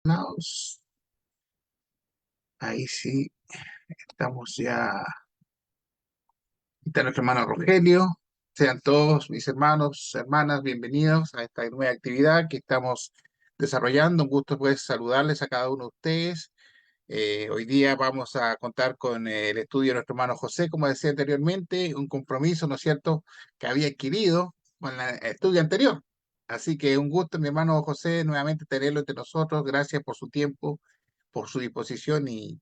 Laos. Ahí sí, estamos ya. Está nuestro hermano Rogelio. Sean todos mis hermanos, hermanas, bienvenidos a esta nueva actividad que estamos desarrollando. Un gusto pues saludarles a cada uno de ustedes. Hoy día vamos a contar con el estudio de nuestro hermano José, como decía anteriormente, un compromiso, ¿no es cierto?, que había adquirido con el estudio anterior. Así que un gusto, mi hermano José, nuevamente tenerlo entre nosotros. Gracias por su tiempo, por su disposición y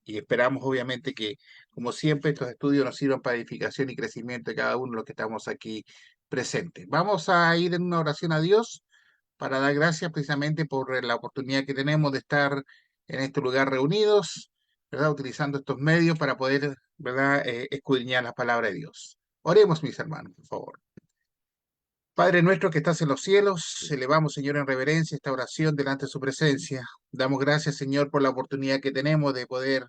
esperamos obviamente que, como siempre, estos estudios nos sirvan para edificación y crecimiento de cada uno de los que estamos aquí presentes. Vamos a ir en una oración a Dios para dar gracias precisamente por la oportunidad que tenemos de estar en este lugar reunidos, ¿verdad? Utilizando estos medios para poder, ¿verdad? Escudriñar la palabra de Dios. Oremos, mis hermanos, por favor. Padre nuestro que estás en los cielos, elevamos, Señor, en reverencia esta oración delante de su presencia. Damos gracias, Señor, por la oportunidad que tenemos de poder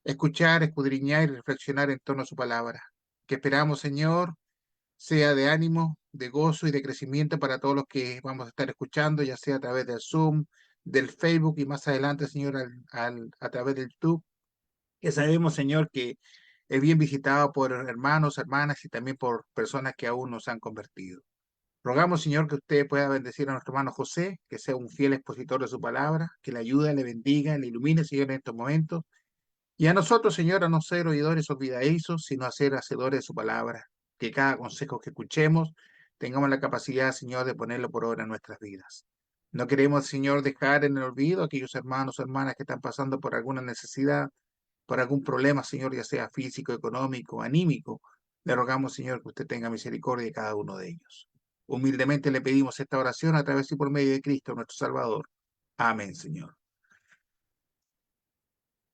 escuchar, escudriñar y reflexionar en torno a su palabra. Que esperamos, Señor, sea de ánimo, de gozo y de crecimiento para todos los que vamos a estar escuchando, ya sea a través del Zoom, del Facebook y más adelante, Señor, a través del YouTube. Que sabemos, Señor, que es bien visitado por hermanos, hermanas y también por personas que aún no se han convertido. Rogamos, Señor, que usted pueda bendecir a nuestro hermano José, que sea un fiel expositor de su palabra, que le ayude, le bendiga, le ilumine, Señor, en estos momentos. Y a nosotros, Señor, a no ser oidores olvidadizos, sino a ser hacedores de su palabra. Que cada consejo que escuchemos tengamos la capacidad, Señor, de ponerlo por obra en nuestras vidas. No queremos, Señor, dejar en el olvido a aquellos hermanos o hermanas que están pasando por alguna necesidad, por algún problema, Señor, ya sea físico, económico, anímico. Le rogamos, Señor, que usted tenga misericordia de cada uno de ellos. Humildemente le pedimos esta oración a través y por medio de Cristo, nuestro Salvador. Amén, Señor.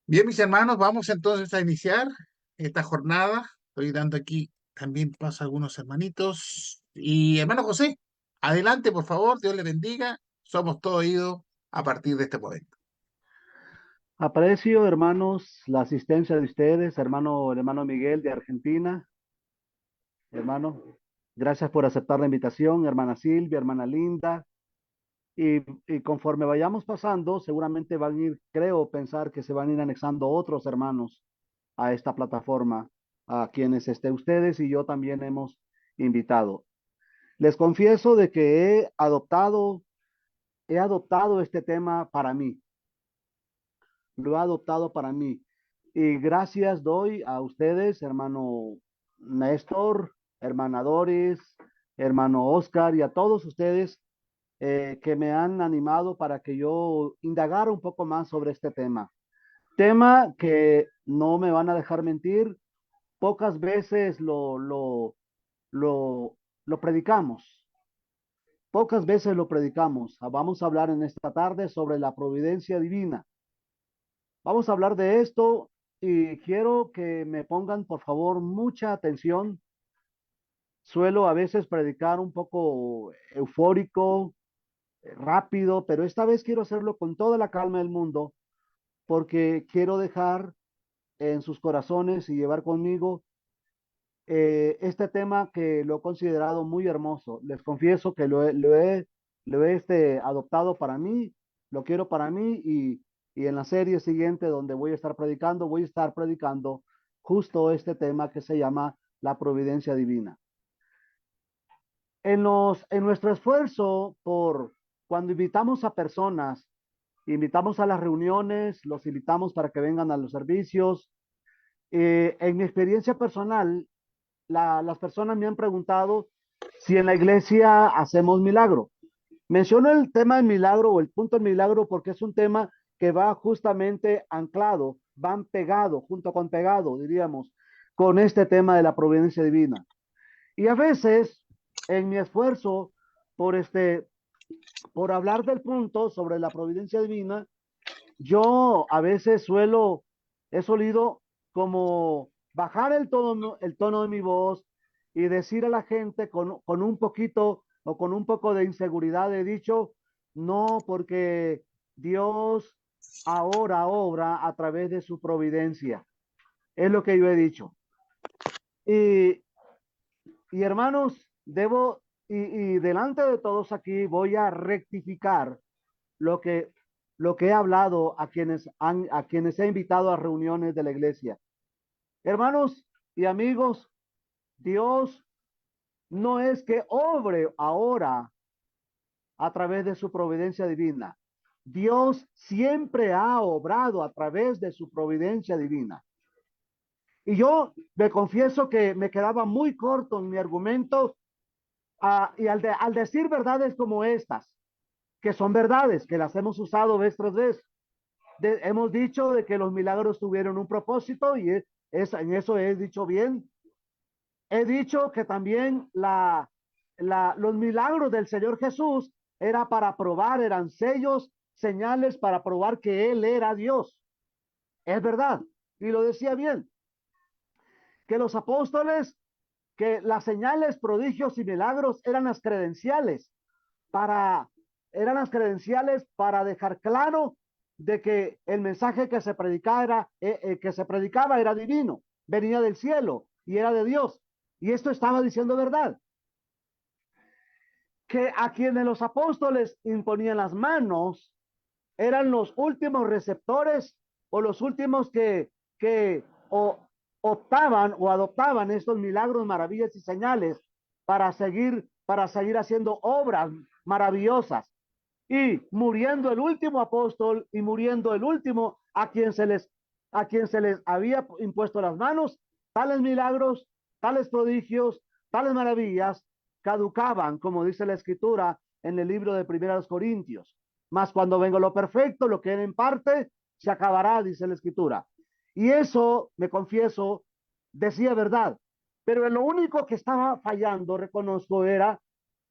Bien, mis hermanos, vamos entonces a iniciar esta jornada. Estoy dando aquí también paso a algunos hermanitos. Y hermano José, adelante, por favor, Dios le bendiga. Somos todo oídos a partir de este momento. Aprecio, hermanos, la asistencia de ustedes, el hermano Miguel de Argentina, hermano. Gracias por aceptar la invitación, hermana Silvia, hermana Linda. Y conforme vayamos pasando, seguramente van a ir, creo, pensar que se van a ir anexando otros hermanos a esta plataforma, a quienes ustedes y yo también hemos invitado. Les confieso de que he adoptado este tema para mí, lo he adoptado para mí. Y gracias doy a ustedes, hermano Néstor, hermana Doris, hermano Oscar y a todos ustedes que me han animado para que yo indagara un poco más sobre este tema. Tema que no me van a dejar mentir, pocas veces lo, lo predicamos, pocas veces lo predicamos. Vamos a hablar en esta tarde sobre la providencia divina. Vamos a hablar de esto y quiero que me pongan, por favor, mucha atención. Suelo a veces predicar un poco eufórico, rápido, pero esta vez quiero hacerlo con toda la calma del mundo porque quiero dejar en sus corazones y llevar conmigo este tema que lo he considerado muy hermoso. Les confieso que lo he adoptado para mí, lo quiero para mí y en la serie siguiente donde voy a estar predicando justo este tema que se llama la providencia divina. En nuestro esfuerzo por cuando invitamos a personas, invitamos a las reuniones, los invitamos para que vengan a los servicios. En mi experiencia personal, las personas me han preguntado si en la iglesia hacemos milagro. Menciono el tema del milagro o el punto del milagro porque es un tema que va justamente anclado, van pegado, junto con pegado, diríamos, con este tema de la providencia divina. Y a veces, en mi esfuerzo por, por hablar del punto sobre la providencia divina, yo a veces he solido como bajar el tono de mi voz y decir a la gente con un poquito o con un poco de inseguridad, he dicho, no, porque Dios ahora obra a través de su providencia. Es lo que yo he dicho. Y, y hermanos, y delante de todos aquí voy a rectificar lo que lo que he hablado a quienes he invitado a reuniones de la iglesia. Hermanos y amigos, Dios no es que obre ahora a través de su providencia divina. Dios siempre ha obrado a través de su providencia divina. Y yo me confieso que me quedaba muy corto en mi argumento y al decir verdades como estas, que son verdades, que las hemos usado vez tras vez, hemos dicho de que los milagros tuvieron un propósito y en eso he dicho bien. He dicho que también los milagros del Señor Jesús era para probar, eran sellos, señales para probar que Él era Dios. Es verdad. Y lo decía bien, que los apóstoles, que las señales, prodigios y milagros para, eran las credenciales para dejar claro de que el mensaje que se predicaba era divino, venía del cielo y era de Dios. Y esto estaba diciendo verdad. Que a quienes los apóstoles imponían las manos eran los últimos receptores o los últimos que optaban o adoptaban estos milagros, maravillas y señales para seguir haciendo obras maravillosas. Y muriendo el último apóstol y muriendo el último a quien se les había impuesto las manos, tales milagros, tales prodigios, tales maravillas caducaban, como dice la escritura en el libro de Primeros Corintios. Mas cuando venga lo perfecto, lo que era en parte, se acabará, dice la escritura. Y eso, me confieso, decía verdad. Pero en lo único que estaba fallando, reconozco, era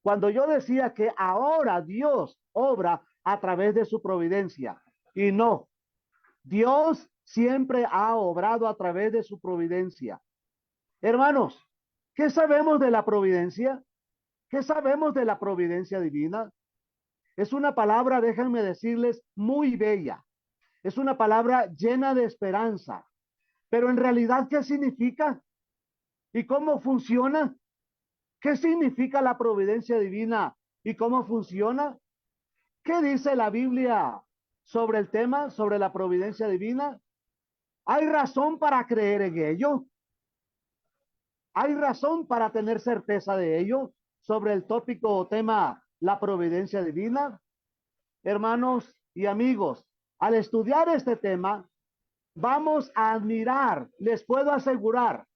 cuando yo decía que ahora Dios obra a través de su providencia. Y no, Dios siempre ha obrado a través de su providencia. Hermanos, ¿qué sabemos de la providencia? ¿Qué sabemos de la providencia divina? Es una palabra, déjenme decirles, muy bella. Es una palabra llena de esperanza. Pero en realidad, ¿qué significa? ¿Y cómo funciona? ¿Qué significa la providencia divina? ¿Y cómo funciona? ¿Qué dice la Biblia sobre el tema, sobre la providencia divina? ¿Hay razón para creer en ello? ¿Hay razón para tener certeza de ello sobre el tópico o tema, la providencia divina? Hermanos y amigos, al estudiar este tema, vamos a admirar, les puedo asegurar,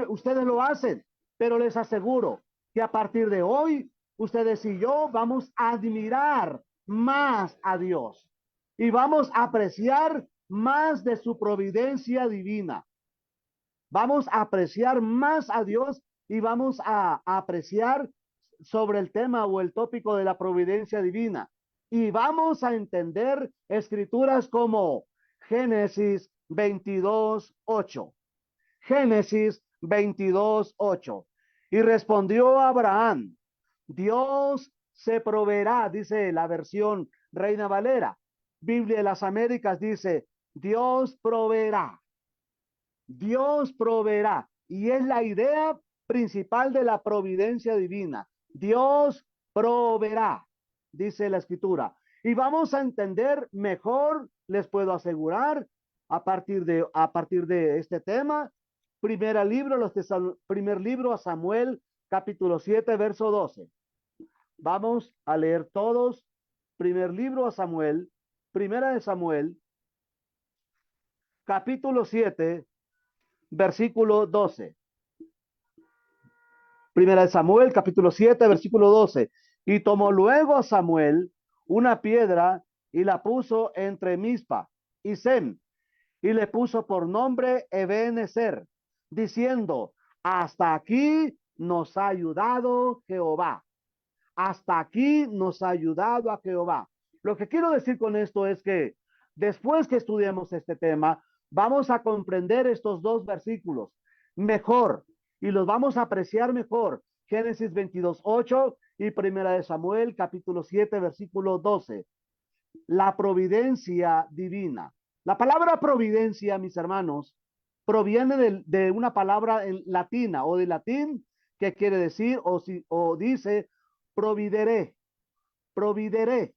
ustedes lo hacen, pero les aseguro que a partir de hoy, ustedes y yo vamos a admirar más a Dios y vamos a apreciar más de su providencia divina. Vamos a apreciar más a Dios y vamos a apreciar sobre el tema o el tópico de la providencia divina. Y vamos a entender escrituras como Génesis 22:8. Génesis 22:8. Y respondió Abraham, Dios se proveerá, dice la versión Reina Valera. Biblia de las Américas dice, Dios proveerá. Dios proveerá. Y es la idea principal de la providencia divina. Dios proveerá, dice la escritura. Y vamos a entender mejor, les puedo asegurar, a partir de este tema, primer libro a Samuel, capítulo 7, verso 12. Vamos a leer todos. Primer libro a Samuel, primera de Samuel, capítulo 7, versículo 12. Primera de Samuel, capítulo 7, versículo 12. Y tomó luego a Samuel una piedra y la puso entre Mizpa y Sem, y le puso por nombre Ebenezer, diciendo, hasta aquí nos ha ayudado Jehová. Hasta aquí nos ha ayudado a Jehová. Lo que quiero decir con esto es que después que estudiemos este tema, vamos a comprender estos dos versículos mejor y los vamos a apreciar mejor. Génesis 22:8 y Primera de Samuel, capítulo 7, versículo 12. La providencia divina. La palabra providencia, mis hermanos, proviene de una palabra en latina o de latín que quiere decir o dice provideré, provideré.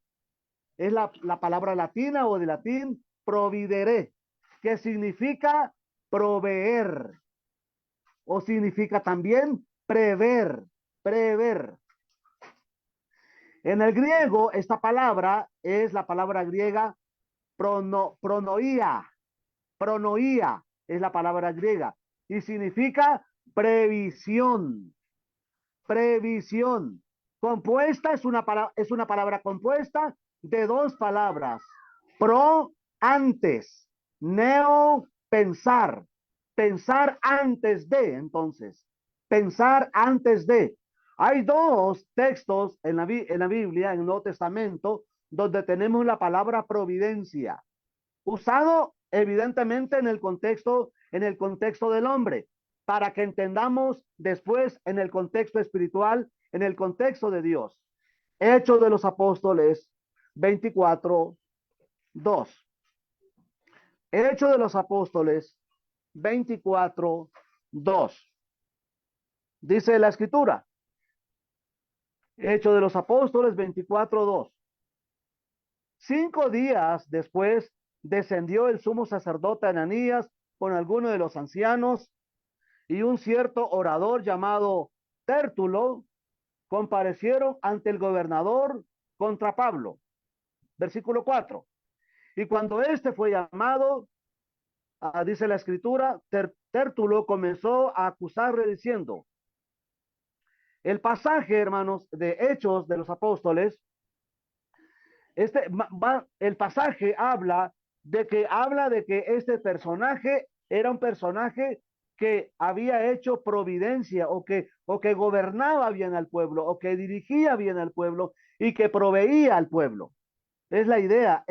es la palabra latina o de latín providere, que significa proveer o significa también prever, prever. En el griego, esta palabra es la palabra griega pronoia, pronoia es la palabra griega y significa previsión, previsión. Compuesta es una palabra compuesta de dos palabras. Pro, antes. Neo, pensar. Pensar antes de, entonces. Pensar antes de. Hay dos textos en la Biblia, en el Nuevo Testamento, donde tenemos la palabra providencia, usado evidentemente en el contexto del hombre, para que entendamos después en el contexto espiritual, en el contexto de Dios. Hechos de los Apóstoles 24:2. Hechos de los Apóstoles 24:2. Dice la escritura. Hechos de los Apóstoles 24:2. 5 días después descendió el sumo sacerdote Ananías con algunos de los ancianos y un cierto orador llamado Tértulo comparecieron ante el gobernador contra Pablo. Versículo 4. Y cuando éste fue llamado, dice la escritura, Tértulo comenzó a acusarle diciendo, el pasaje, hermanos, de Hechos de los Apóstoles, el pasaje habla de que este personaje era un personaje que había hecho providencia o que gobernaba bien al pueblo o que dirigía bien al pueblo y que proveía al pueblo. Es la idea,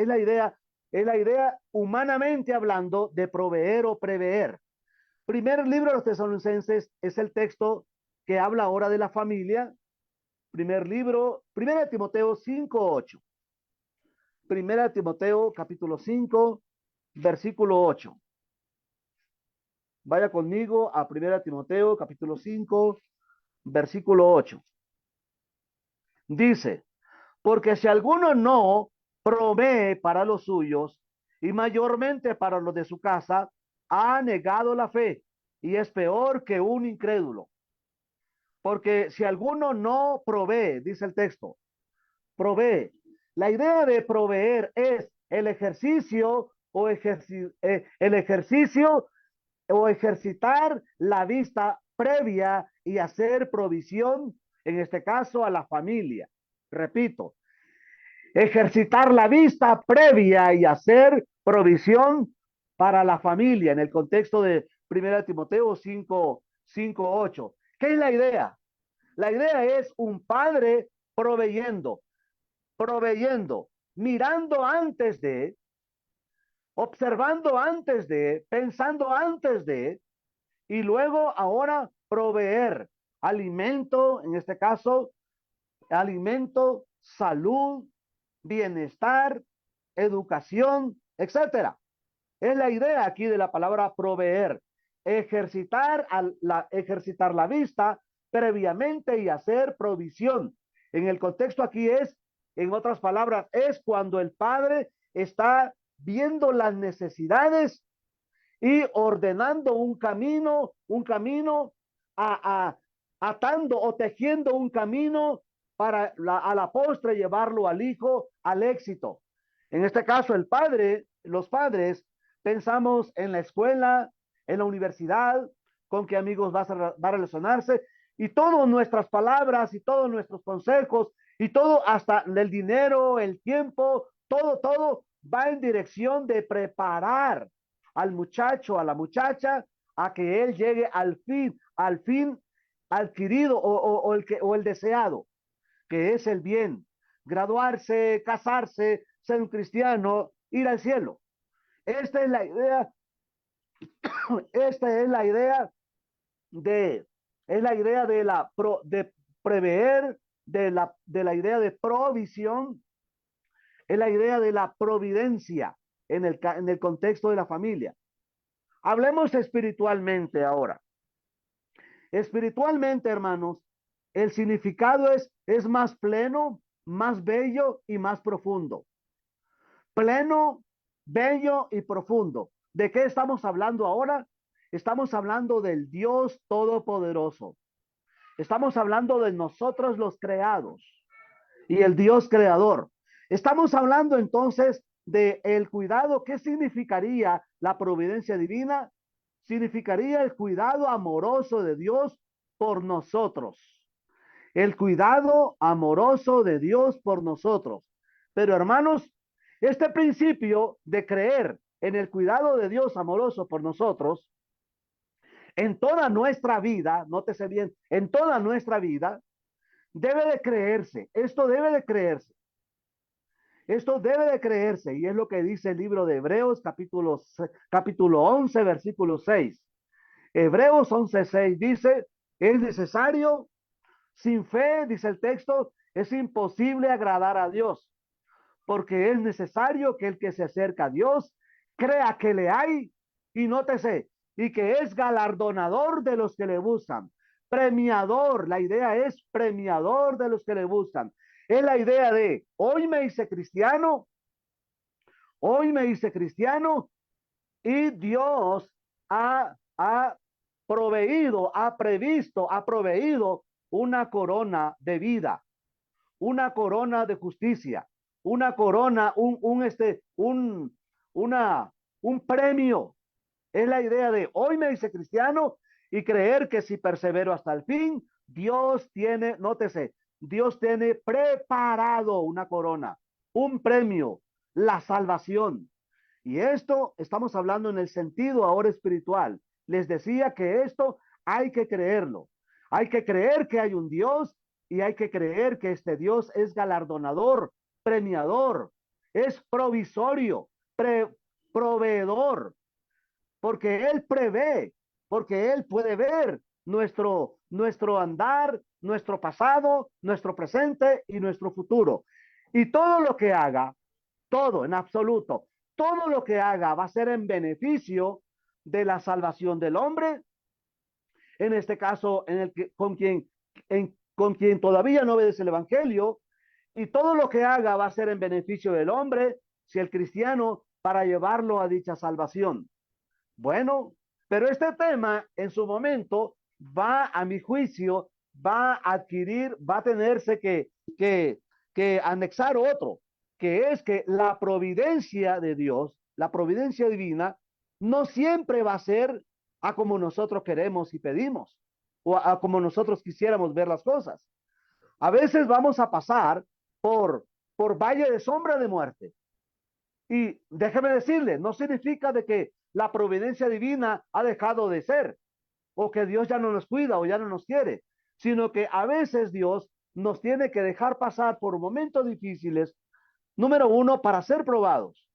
humanamente hablando de proveer o prever. Primer libro de los Tesalonicenses es el texto que habla ahora de la familia. Primer libro, Primera de Timoteo 5:8. Primera de Timoteo capítulo 5, versículo 8. Vaya conmigo a Primera de Timoteo capítulo 5, versículo 8. Dice, porque si alguno no provee para los suyos y mayormente para los de su casa, ha negado la fe y es peor que un incrédulo. Porque si alguno no provee, dice el texto, provee. La idea de proveer es el ejercicio o ejercitar la vista previa y hacer provisión, en este caso a la familia. Repito, ejercitar la vista previa y hacer provisión para la familia en el contexto de 1 Timoteo 5:8. ¿Qué es la idea? La idea es un padre proveyendo, mirando antes de, observando antes de, pensando antes de, y luego ahora proveer alimento, en este caso, alimento, salud, bienestar, educación, etcétera. Es la idea aquí de la palabra proveer, ejercitar la vista previamente y hacer provisión. En el contexto aquí es, en otras palabras, es cuando el padre está viendo las necesidades y ordenando un camino a, atando o tejiendo un camino para a la postre llevarlo al hijo al éxito. En este caso, los padres, pensamos en la escuela, en la universidad, con qué amigos va a relacionarse, y todas nuestras palabras y todos nuestros consejos y todo, hasta el dinero, el tiempo, todo va en dirección de preparar al muchacho, a la muchacha, a que él llegue al fin adquirido o el deseado, que es el bien, graduarse, casarse, ser un cristiano, ir al cielo. Esta es la idea, esta de, es la idea de prever, de la idea de provisión, es la idea de la providencia en el contexto de la familia. Hablemos espiritualmente ahora. Espiritualmente, hermanos, el significado es más pleno, más bello y más profundo. pleno, bello y profundo. ¿De qué estamos hablando ahora? Estamos hablando del Dios Todopoderoso. Estamos hablando de nosotros los creados y el Dios creador. Estamos hablando entonces de el cuidado. ¿Qué significaría la providencia divina? Significaría el cuidado amoroso de Dios por nosotros. El cuidado amoroso de Dios por nosotros. Pero hermanos, este principio de creer en el cuidado de Dios amoroso por nosotros, en toda nuestra vida, nótese bien, en toda nuestra vida, debe de creerse. Esto debe de creerse. Esto debe de creerse, y es lo que dice el libro de Hebreos, capítulo 11, versículo 6. Hebreos 11, 6 dice, es necesario, sin fe, dice el texto, es imposible agradar a Dios, porque es necesario que el que se acerca a Dios crea que le hay, y nótese, y que es galardonador de los que le buscan. Premiador, la idea es premiador de los que le buscan. Es la idea de, hoy me hice cristiano y Dios ha proveído, ha previsto, ha proveído una corona de vida, una corona de justicia, una corona, una, un premio. Es la idea de hoy me hice cristiano y creer que si persevero hasta el fin, Dios tiene, nótese, Dios tiene preparado una corona, un premio, la salvación. Y esto estamos hablando en el sentido ahora espiritual. Les decía que esto hay que creerlo. Hay que creer que hay un Dios y hay que creer que este Dios es galardonador, premiador, es provisorio, proveedor, porque Él prevé, porque Él puede ver nuestro andar, nuestro pasado, nuestro presente y nuestro futuro. Y todo lo que haga, todo en absoluto, todo lo que haga va a ser en beneficio de la salvación del hombre, en este caso en el que, con quien todavía no obedece el Evangelio, y todo lo que haga va a ser en beneficio del hombre, si el cristiano, para llevarlo a dicha salvación. Bueno, pero este tema en su momento va, a mi juicio, va a adquirir, va a tenerse que anexar otro, que es que la providencia de Dios, la providencia divina, no siempre va a ser a como nosotros queremos y pedimos, o a como nosotros quisiéramos ver las cosas. A veces vamos a pasar por valle de sombra de muerte. Y déjeme decirle, no significa de que la providencia divina ha dejado de ser, o que Dios ya no nos cuida o ya no nos quiere, sino que a veces Dios nos tiene que dejar pasar por momentos difíciles, número uno, para ser probados,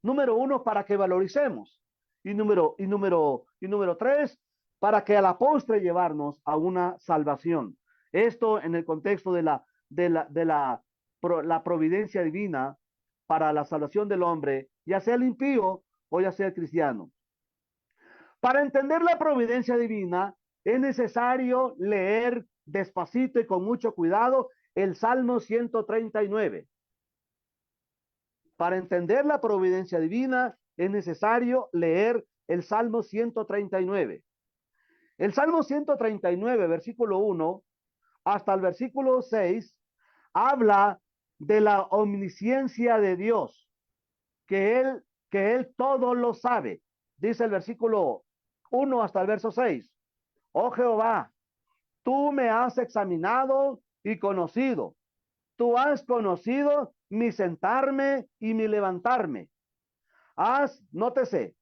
número uno, para que valoricemos, y número tres, para que a la postre llevarnos a una salvación. Esto en el contexto la providencia divina para la salvación del hombre, ya sea el impío o ya sea el cristiano. Para entender la providencia divina es necesario leer despacito y con mucho cuidado el Salmo 139. Para entender la providencia divina es necesario leer el Salmo 139. El Salmo 139, versículo 1 hasta el versículo 6, habla de la omnisciencia de Dios, que él todo lo sabe. Dice el versículo 1 hasta el verso 6. Oh Jehová, tú me has examinado y conocido. Tú has conocido mi sentarme y mi levantarme. Nótese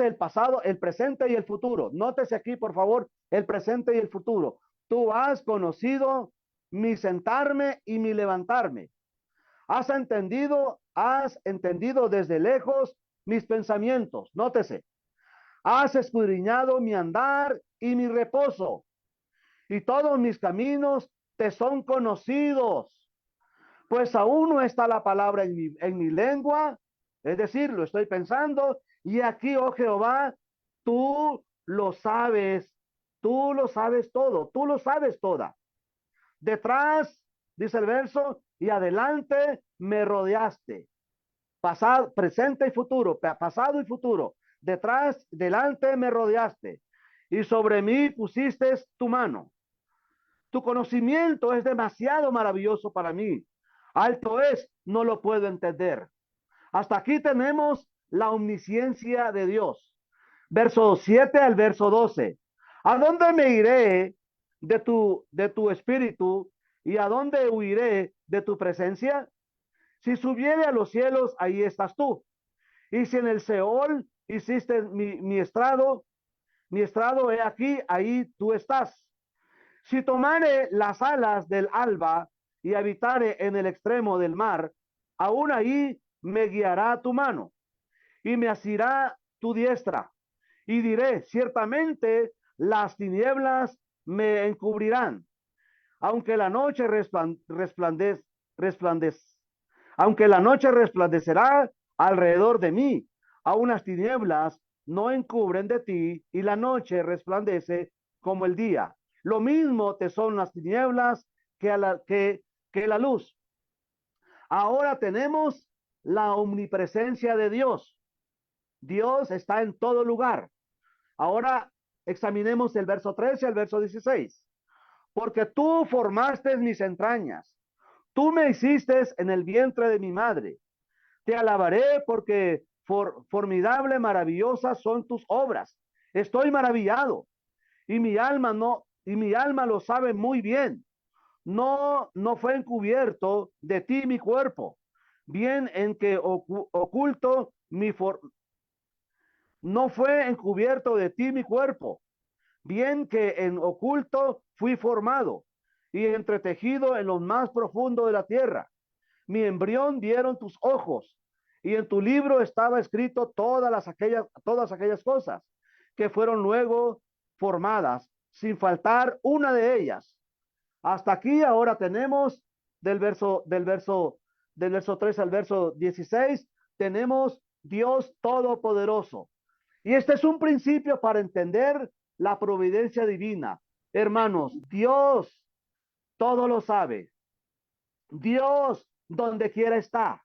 el pasado, el presente y el futuro. Nótese aquí, por favor, el presente y el futuro. Tú has conocido mi sentarme y mi levantarme. Has entendido desde lejos mis pensamientos. Nótese, has escudriñado mi andar y mi reposo, y todos mis caminos te son conocidos. Pues aún no está la palabra en mi lengua, es decir, lo estoy pensando, y aquí, oh Jehová, tú lo sabes todo, tú lo sabes toda. Detrás, dice el verso, y adelante me rodeaste. pasado, presente y futuro, pasado y futuro. Detrás, delante me rodeaste y sobre mí pusiste tu mano. Tu conocimiento es demasiado maravilloso para mí. Alto es, no lo puedo entender. Hasta aquí tenemos la omnisciencia de Dios. Verso 7 al verso 12. ¿A dónde me iré de tu espíritu y a dónde huiré de tu presencia? Si subiere a los cielos, ahí estás tú. Y si en el Seol hiciste mi estrado, he aquí, ahí tú estás. Si tomare las alas del alba y habitare en el extremo del mar, aún ahí me guiará tu mano y me asirá tu diestra. Y diré, ciertamente las tinieblas me encubrirán, aunque la noche resplandez, aunque la noche resplandecerá alrededor de mí, aún las tinieblas no encubren de ti y la noche resplandece como el día. Lo mismo te son las tinieblas que la luz. Ahora tenemos la omnipresencia de Dios. Dios está en todo lugar. Ahora examinemos el verso 13 al verso 16. Porque tú formaste mis entrañas, tú me hiciste en el vientre de mi madre. Te alabaré porque formidable, maravillosas son tus obras. Estoy maravillado y mi alma no, y mi alma lo sabe muy bien. No fue encubierto de ti mi cuerpo, bien en que oculto no fue encubierto de ti mi cuerpo, bien que en oculto fui formado y entretejido en lo más profundo de la tierra. Mi embrión dieron tus ojos y en tu libro estaba escrito todas aquellas cosas que fueron luego formadas, sin faltar una de ellas. Hasta aquí ahora tenemos del verso 3 al verso 16, tenemos Dios Todopoderoso. Y este es un principio para entender la providencia divina. Hermanos, Dios todo lo sabe. Dios donde quiera está.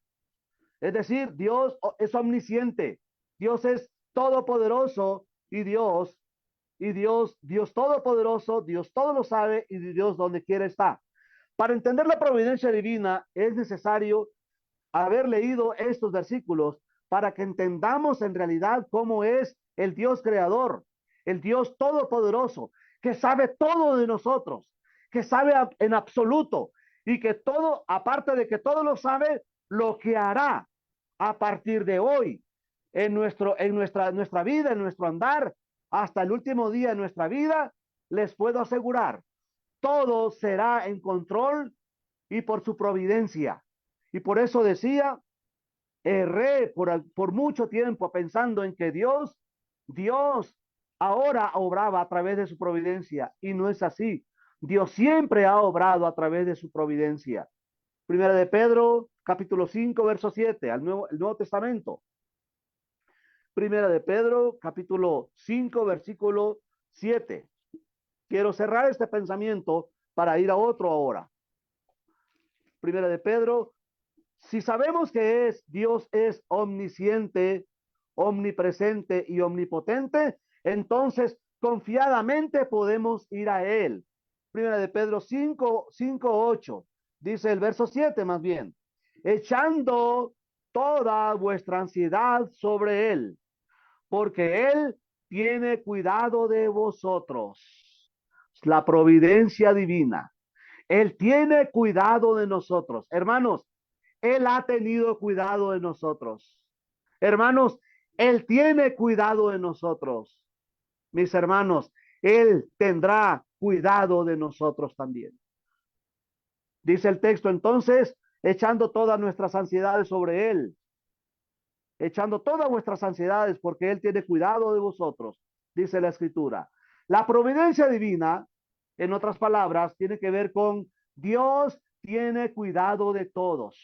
Es decir, Dios es omnisciente. Dios es todopoderoso Dios todopoderoso, Dios todo lo sabe y Dios donde quiera está. Para entender la providencia divina es necesario haber leído estos versículos para que entendamos en realidad cómo es el Dios creador, el Dios todopoderoso, que sabe todo de nosotros, que sabe en absoluto y que todo, aparte de que todo lo sabe, lo que hará a partir de hoy nuestra vida, en nuestro andar, hasta el último día de nuestra vida, les puedo asegurar, todo será en control y por su providencia. Y por eso decía, erré por mucho tiempo pensando en que Dios ahora obraba a través de su providencia y no es así. Dios siempre ha obrado a través de su providencia. Primera de Pedro, capítulo 5, verso 7, el Nuevo Testamento. Primera de Pedro, capítulo 5, versículo 7. Quiero cerrar este pensamiento para ir a otro ahora. Primera de Pedro, si sabemos que Dios es omnisciente, omnipresente y omnipotente, entonces confiadamente podemos ir a Él. Primera de Pedro 5, 8, dice el verso 7 más bien, echando toda vuestra ansiedad sobre Él, porque Él tiene cuidado de vosotros. La providencia divina. Él tiene cuidado de nosotros. Hermanos, Él ha tenido cuidado de nosotros. Hermanos, Él tiene cuidado de nosotros. Mis hermanos, Él tendrá cuidado de nosotros también. Dice el texto entonces, echando todas nuestras ansiedades sobre Él. Echando todas vuestras ansiedades porque Él tiene cuidado de vosotros, dice la Escritura. La providencia divina, en otras palabras, tiene que ver con Dios tiene cuidado de todos.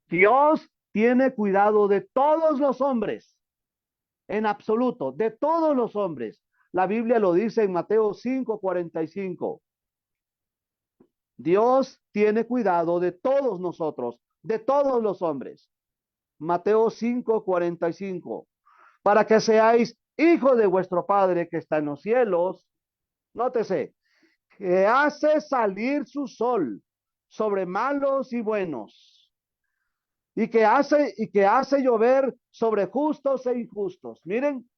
Dios tiene cuidado de todos los hombres, en absoluto, de todos los hombres. La Biblia lo dice en Mateo 5:45. Dios tiene cuidado de todos nosotros, de todos los hombres. Mateo 5:45. Para que seáis hijos de vuestro Padre que está en los cielos. Nótese, que hace salir su sol sobre malos y buenos, y que hace llover sobre justos e injustos. Miren,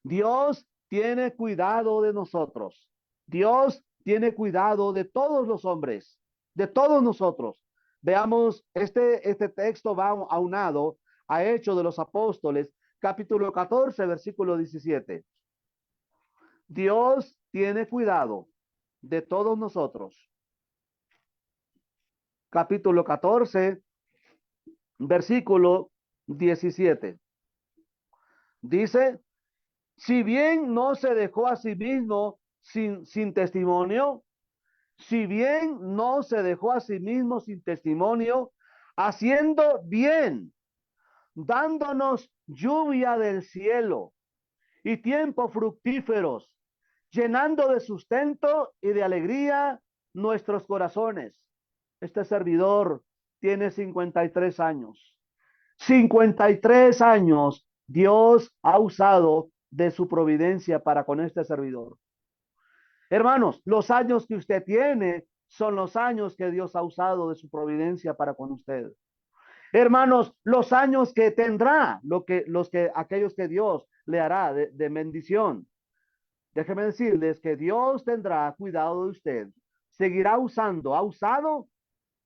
Dios tiene cuidado de nosotros. Dios tiene cuidado de todos los hombres, de todos nosotros. Veamos, este texto va aunado a Hechos de los Apóstoles, capítulo 14, versículo 17. Dios tiene cuidado de todos nosotros. Capítulo 14, versículo 17. Dice, si bien no se dejó a sí mismo sin testimonio, si bien no se dejó a sí mismo sin testimonio, haciendo bien, dándonos lluvia del cielo y tiempos fructíferos, llenando de sustento y de alegría nuestros corazones. Este servidor tiene 53 años. 53 años Dios ha usado de su providencia para con este servidor. Hermanos, los años que usted tiene son los años que Dios ha usado de su providencia para con usted. Hermanos, los años que tendrá, aquellos que Dios le hará de bendición. Déjeme decirles que Dios tendrá cuidado de usted. Seguirá usando, ha usado,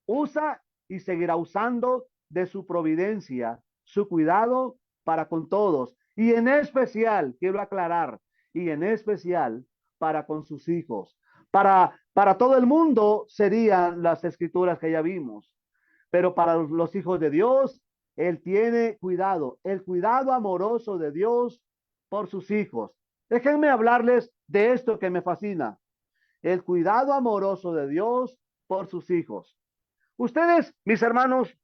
usa y seguirá usando de su providencia, su cuidado para con todos. Y en especial, quiero aclarar, y en especial para con sus hijos. Para todo el mundo serían las escrituras que ya vimos, pero para los hijos de Dios, Él tiene cuidado, el cuidado amoroso de Dios por sus hijos. Déjenme hablarles de esto que me fascina, el cuidado amoroso de Dios por sus hijos. Ustedes, mis hermanos,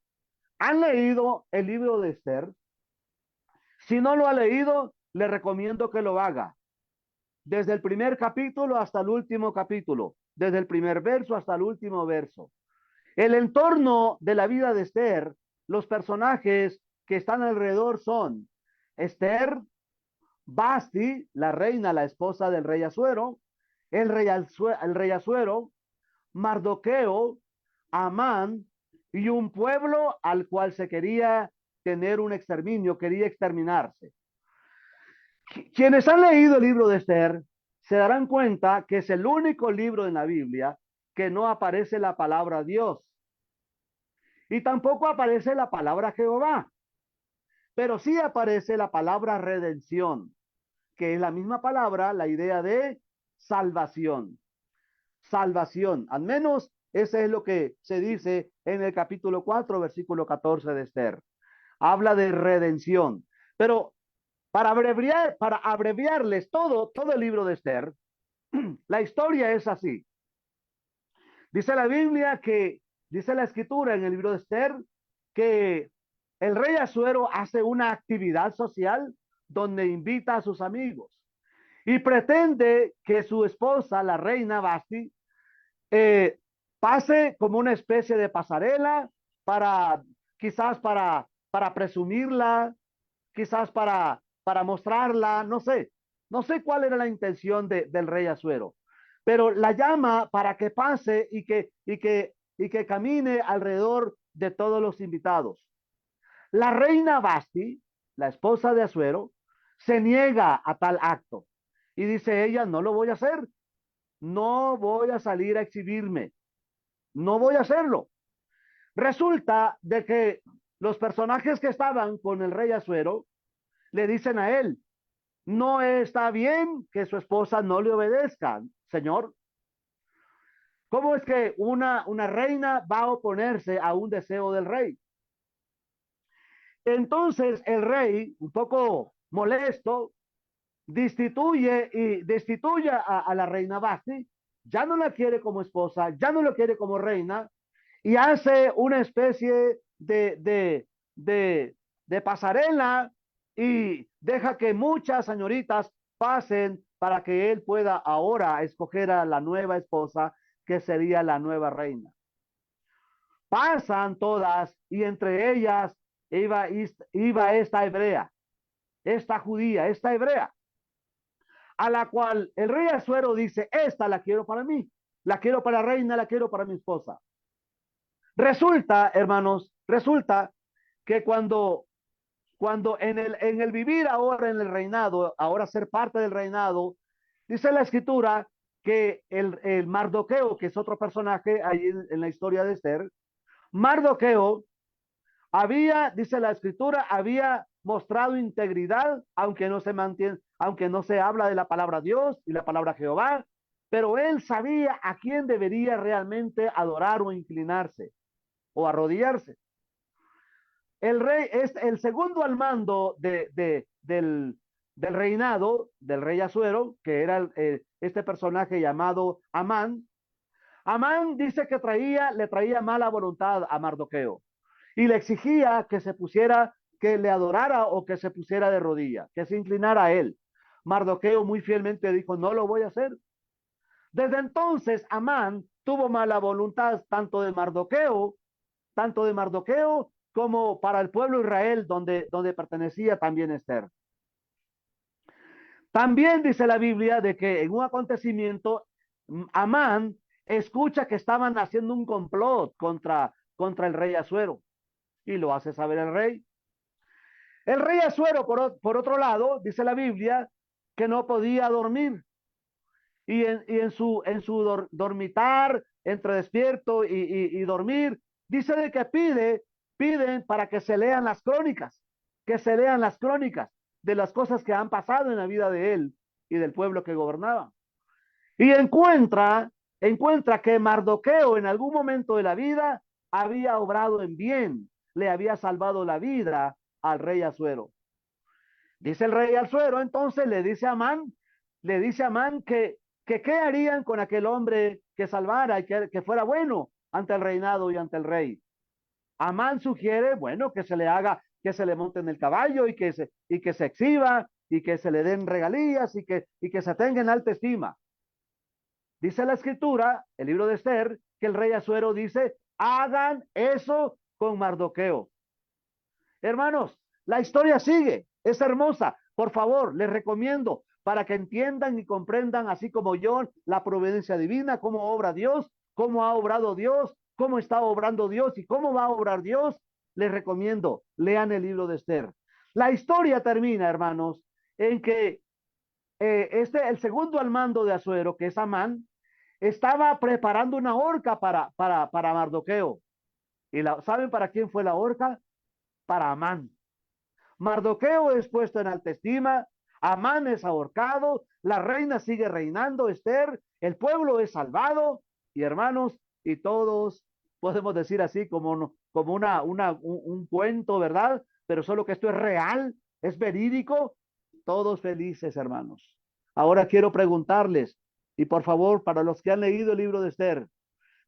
¿han leído el libro de Esther? Si no lo ha leído, le recomiendo que lo haga. Desde el primer capítulo hasta el último capítulo, desde el primer verso hasta el último verso. El entorno de la vida de Esther, los personajes que están alrededor son Esther, Basti, la reina, la esposa del rey Asuero, el rey Asuero, Mardoqueo, Amán y un pueblo al cual se quería tener un exterminio, quería exterminarse. Quienes han leído el libro de Esther se darán cuenta que es el único libro en la Biblia que no aparece la palabra Dios y tampoco aparece la palabra Jehová, pero sí aparece la palabra redención, que es la misma palabra, la idea de salvación. Salvación, al menos ese es lo que se dice en el capítulo 4, versículo 14 de Esther. Habla de redención. Pero para abreviarles todo el libro de Esther, la historia es así. Dice la Biblia dice la escritura en el libro de Esther, que el rey Asuero hace una actividad social donde invita a sus amigos y pretende que su esposa, la reina Basti, pase como una especie de pasarela para, quizás para presumirla, quizás para mostrarla, no sé cuál era la intención del rey Asuero, pero la llama para que pase y que camine alrededor de todos los invitados. La reina Basti, la esposa de Asuero, se niega a tal acto y dice ella, no lo voy a hacer, no voy a salir a exhibirme, no voy a hacerlo. Resulta de que los personajes que estaban con el rey Asuero le dicen a él, no está bien que su esposa no le obedezca, señor. ¿Cómo es que una reina va a oponerse a un deseo del rey? Entonces el rey, un poco molesto, destituye a la reina Basti, ya no la quiere como esposa, ya no la quiere como reina, y hace una especie de pasarela y deja que muchas señoritas pasen para que él pueda ahora escoger a la nueva esposa que sería la nueva reina. Pasan todas y entre ellas iba esta hebrea, esta judía, esta hebrea, a la cual el rey Asuero dice, esta la quiero para mí, la quiero para reina, la quiero para mi esposa. Resulta, hermanos, resulta que cuando en el vivir ahora en el reinado, ahora ser parte del reinado, dice la escritura que el Mardoqueo, que es otro personaje ahí en la historia de Esther, Mardoqueo había, dice la escritura, había mostrado integridad, aunque no se mantiene, aunque no se habla de la palabra Dios y la palabra Jehová, pero él sabía a quién debería realmente adorar o inclinarse o arrodillarse. El rey es el segundo al mando del reinado del rey Asuero, que era este personaje llamado Amán. Amán dice que le traía mala voluntad a Mardoqueo y le exigía que se pusiera, que le adorara o que se pusiera de rodilla, que se inclinara a él. Mardoqueo muy fielmente dijo, no lo voy a hacer. Desde entonces, Amán tuvo mala voluntad tanto de Mardoqueo como para el pueblo de Israel, donde pertenecía también Esther. También dice la Biblia de que en un acontecimiento, Amán escucha que estaban haciendo un complot contra el rey Asuero y lo hace saber el rey. El rey Asuero, por otro lado, dice la Biblia, que no podía dormir y en su dormitar, entre despierto y dormir, dice de que piden para que se lean las crónicas, que se lean las crónicas de las cosas que han pasado en la vida de él y del pueblo que gobernaba. Y encuentra que Mardoqueo en algún momento de la vida había obrado en bien, le había salvado la vida al rey Asuero. Dice el rey Asuero, entonces le dice a Amán que qué harían con aquel hombre que salvara y que fuera bueno ante el reinado y ante el rey. Amán sugiere, bueno, que se le haga, que se le monte en el caballo y que se exhiba y que se le den regalías y que se tenga en alta estima. Dice la escritura, el libro de Esther, que el rey Asuero dice, hagan eso con Mardoqueo. Hermanos, la historia sigue, es hermosa. Por favor, les recomiendo para que entiendan y comprendan, así como yo, la providencia divina, cómo obra Dios, cómo ha obrado Dios, cómo está obrando Dios y cómo va a obrar Dios. Les recomiendo, lean el libro de Esther. La historia termina, hermanos, en que el segundo al mando de Asuero, que es Amán, estaba preparando una horca para Mardoqueo. ¿Saben para quién fue la horca? Para Amán. Mardoqueo es puesto en alta estima, Amán es ahorcado, la reina sigue reinando, Esther, el pueblo es salvado, y hermanos, y todos podemos decir así como un cuento, ¿verdad? Pero solo que esto es real, es verídico, todos felices, hermanos. Ahora quiero preguntarles, y por favor, para los que han leído el libro de Esther,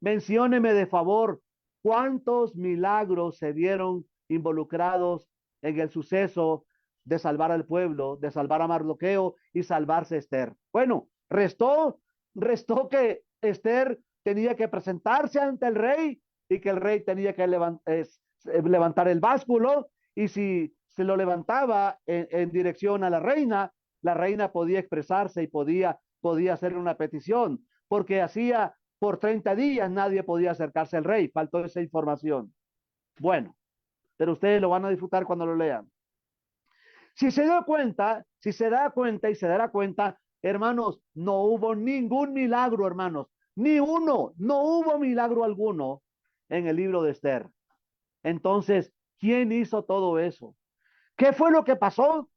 mencióneme de favor cuántos milagros se vieron involucrados en el suceso de salvar al pueblo, de salvar a Mardoqueo y salvarse Esther. Bueno, restó que Esther tenía que presentarse ante el rey y que el rey tenía que levantar el básculo y si se lo levantaba en dirección a la reina podía expresarse y podía hacer una petición, porque hacía por 30 días nadie podía acercarse al rey, faltó esa información. Bueno, pero ustedes lo van a disfrutar cuando lo lean. Si se da cuenta y se dará cuenta, hermanos, no hubo ningún milagro, hermanos, ni uno, no hubo milagro alguno en el libro de Esther. Entonces, ¿quién hizo todo eso? ¿Qué fue lo que pasó?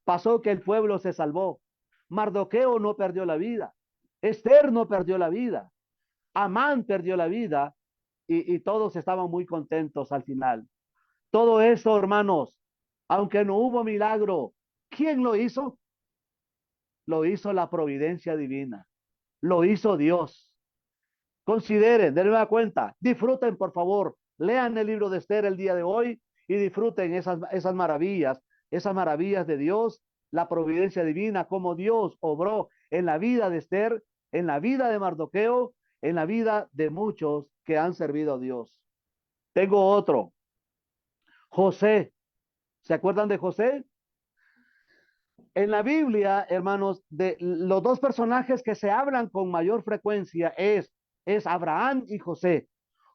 Pasó que el pueblo se salvó. Mardoqueo no perdió la vida. Esther no perdió la vida. Amán perdió la vida y todos estaban muy contentos al final. Todo eso, hermanos, aunque no hubo milagro, ¿quién lo hizo? Lo hizo la providencia divina. Lo hizo Dios. Consideren, denme una cuenta, disfruten por favor, lean el libro de Esther el día de hoy y disfruten esas maravillas de Dios, la providencia divina, cómo Dios obró en la vida de Esther, en la vida de Mardoqueo, en la vida de muchos que han servido a Dios. Tengo otro, José. ¿Se acuerdan de José? En la Biblia, hermanos, de los dos personajes que se hablan con mayor frecuencia es Abraham y José.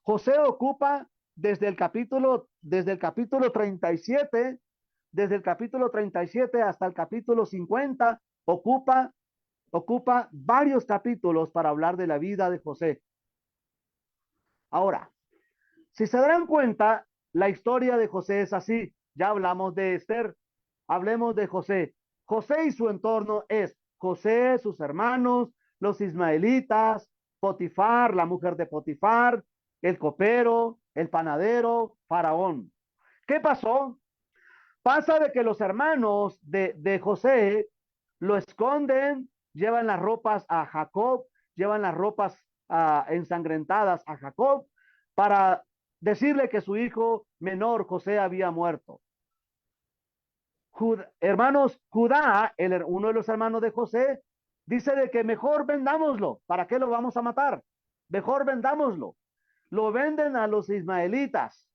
José ocupa desde el capítulo 37, desde el capítulo 37 hasta el capítulo 50, ocupa varios capítulos para hablar de la vida de José. Ahora, si se darán cuenta, la historia de José es así. Ya hablamos de Esther, hablemos de José. José y su entorno es José, sus hermanos, los ismaelitas, Potifar, la mujer de Potifar, el copero, el panadero, Faraón. ¿Qué pasó? Pasa de que los hermanos de José lo esconden, llevan las ropas a Jacob, llevan las ropas ensangrentadas a Jacob para decirle que su hijo menor José había muerto. Hermanos, Judá, uno de los hermanos de José, dice de que mejor vendámoslo. ¿Para qué lo vamos a matar? Mejor vendámoslo. Lo venden a los ismaelitas.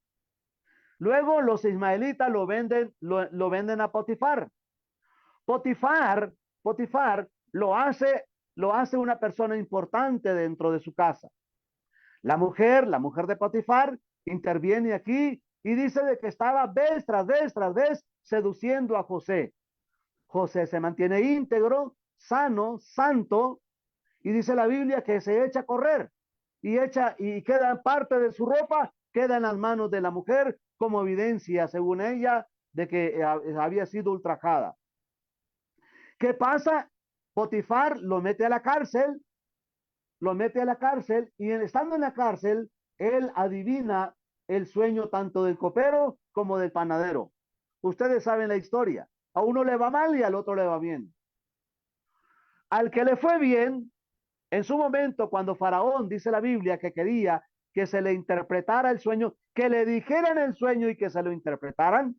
Luego los ismaelitas lo venden a Potifar. Potifar, Potifar lo hace una persona importante dentro de su casa. La mujer de Potifar, interviene aquí y dice de que estaba vez tras vez seduciendo a José. José se mantiene íntegro, sano, santo, y dice la Biblia que se echa a correr y queda parte de su ropa, queda en las manos de la mujer como evidencia, según ella, de que había sido ultrajada. ¿Qué pasa? Potifar lo mete a la cárcel y estando en la cárcel, él adivina el sueño tanto del copero como del panadero. Ustedes saben la historia. A uno le va mal y al otro le va bien. Al que le fue bien, en su momento, cuando Faraón, dice la Biblia, que quería que se le interpretara el sueño, que le dijeran el sueño y que se lo interpretaran,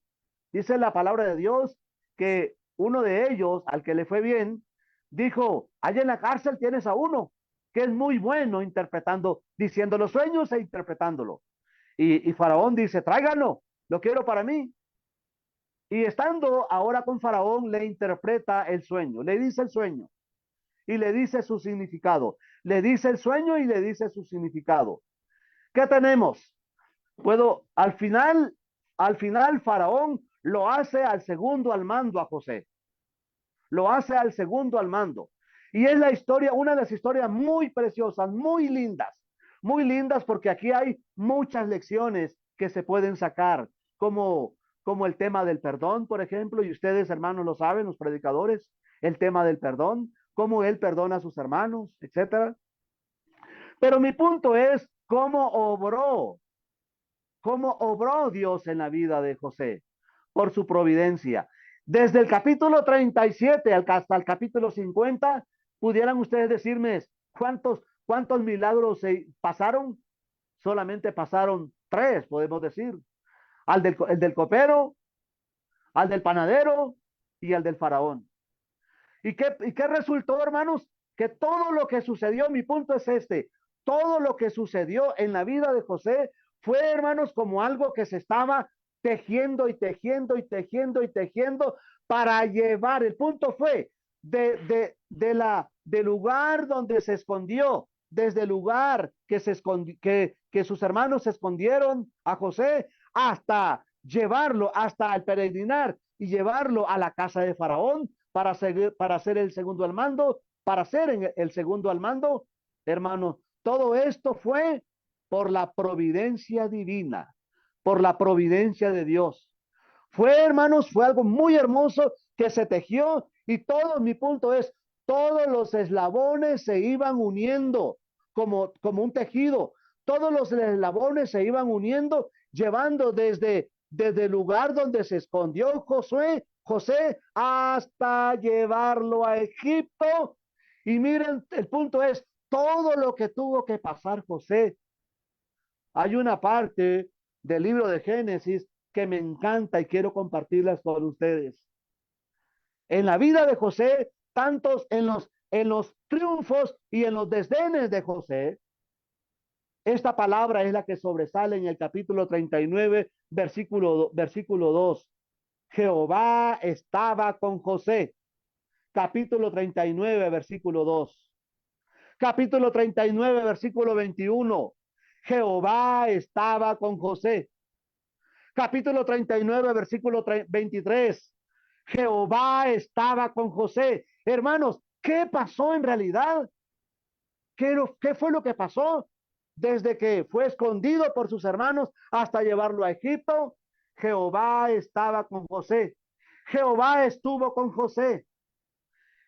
dice la palabra de Dios que uno de ellos, al que le fue bien, dijo, allá en la cárcel tienes a uno que es muy bueno interpretando, diciendo los sueños e interpretándolo. Y Faraón dice, tráiganlo, lo quiero para mí. Y estando ahora con Faraón, le interpreta el sueño, le dice el sueño y le dice su significado. Le dice el sueño y le dice su significado. ¿Qué tenemos? Al final Faraón lo hace al segundo al mando a José. Lo hace al segundo al mando. Y es la historia, una de las historias muy preciosas, muy lindas porque aquí hay muchas lecciones que se pueden sacar, como el tema del perdón, por ejemplo, y ustedes, hermanos, lo saben, los predicadores, el tema del perdón, cómo él perdona a sus hermanos, etcétera. Pero mi punto es cómo obró Dios en la vida de José por su providencia. Desde el capítulo 37 hasta el capítulo 50, pudieran ustedes decirme cuántos milagros se pasaron. Solamente pasaron tres, podemos decir. El del copero, al del panadero y al del faraón. ¿Y qué resultó, hermanos? Que todo lo que sucedió, mi punto es este, todo lo que sucedió en la vida de José fue, hermanos, como algo que se estaba tejiendo y tejiendo y tejiendo y tejiendo para llevar. El punto fue del lugar donde se escondió, desde el lugar que sus hermanos se escondieron a José, hasta llevarlo, hasta el peregrinar y llevarlo a la casa de Faraón para ser el segundo al mando, para ser el segundo al mando, hermano. Todo esto fue por la providencia divina, por la providencia de Dios. Hermanos, fue algo muy hermoso que se tejió y todo, mi punto es, todos los eslabones se iban uniendo como un tejido. Todos los eslabones se iban uniendo, llevando desde el lugar donde se escondió José hasta llevarlo a Egipto. Y miren, el punto es todo lo que tuvo que pasar José. Hay una parte del libro de Génesis que me encanta y quiero compartirlas con ustedes. En la vida de José, tantos en los triunfos y en los desdenes de José, esta palabra es la que sobresale en el capítulo 39, versículo 2. Jehová estaba con José. Capítulo 39, versículo 2. Capítulo 39, versículo 21. Jehová estaba con José. Capítulo 39, versículo 23. Jehová estaba con José. Hermanos, ¿qué pasó en realidad? ¿Qué fue lo que pasó? Desde que fue escondido por sus hermanos hasta llevarlo a Egipto, Jehová estaba con José. Jehová estuvo con José.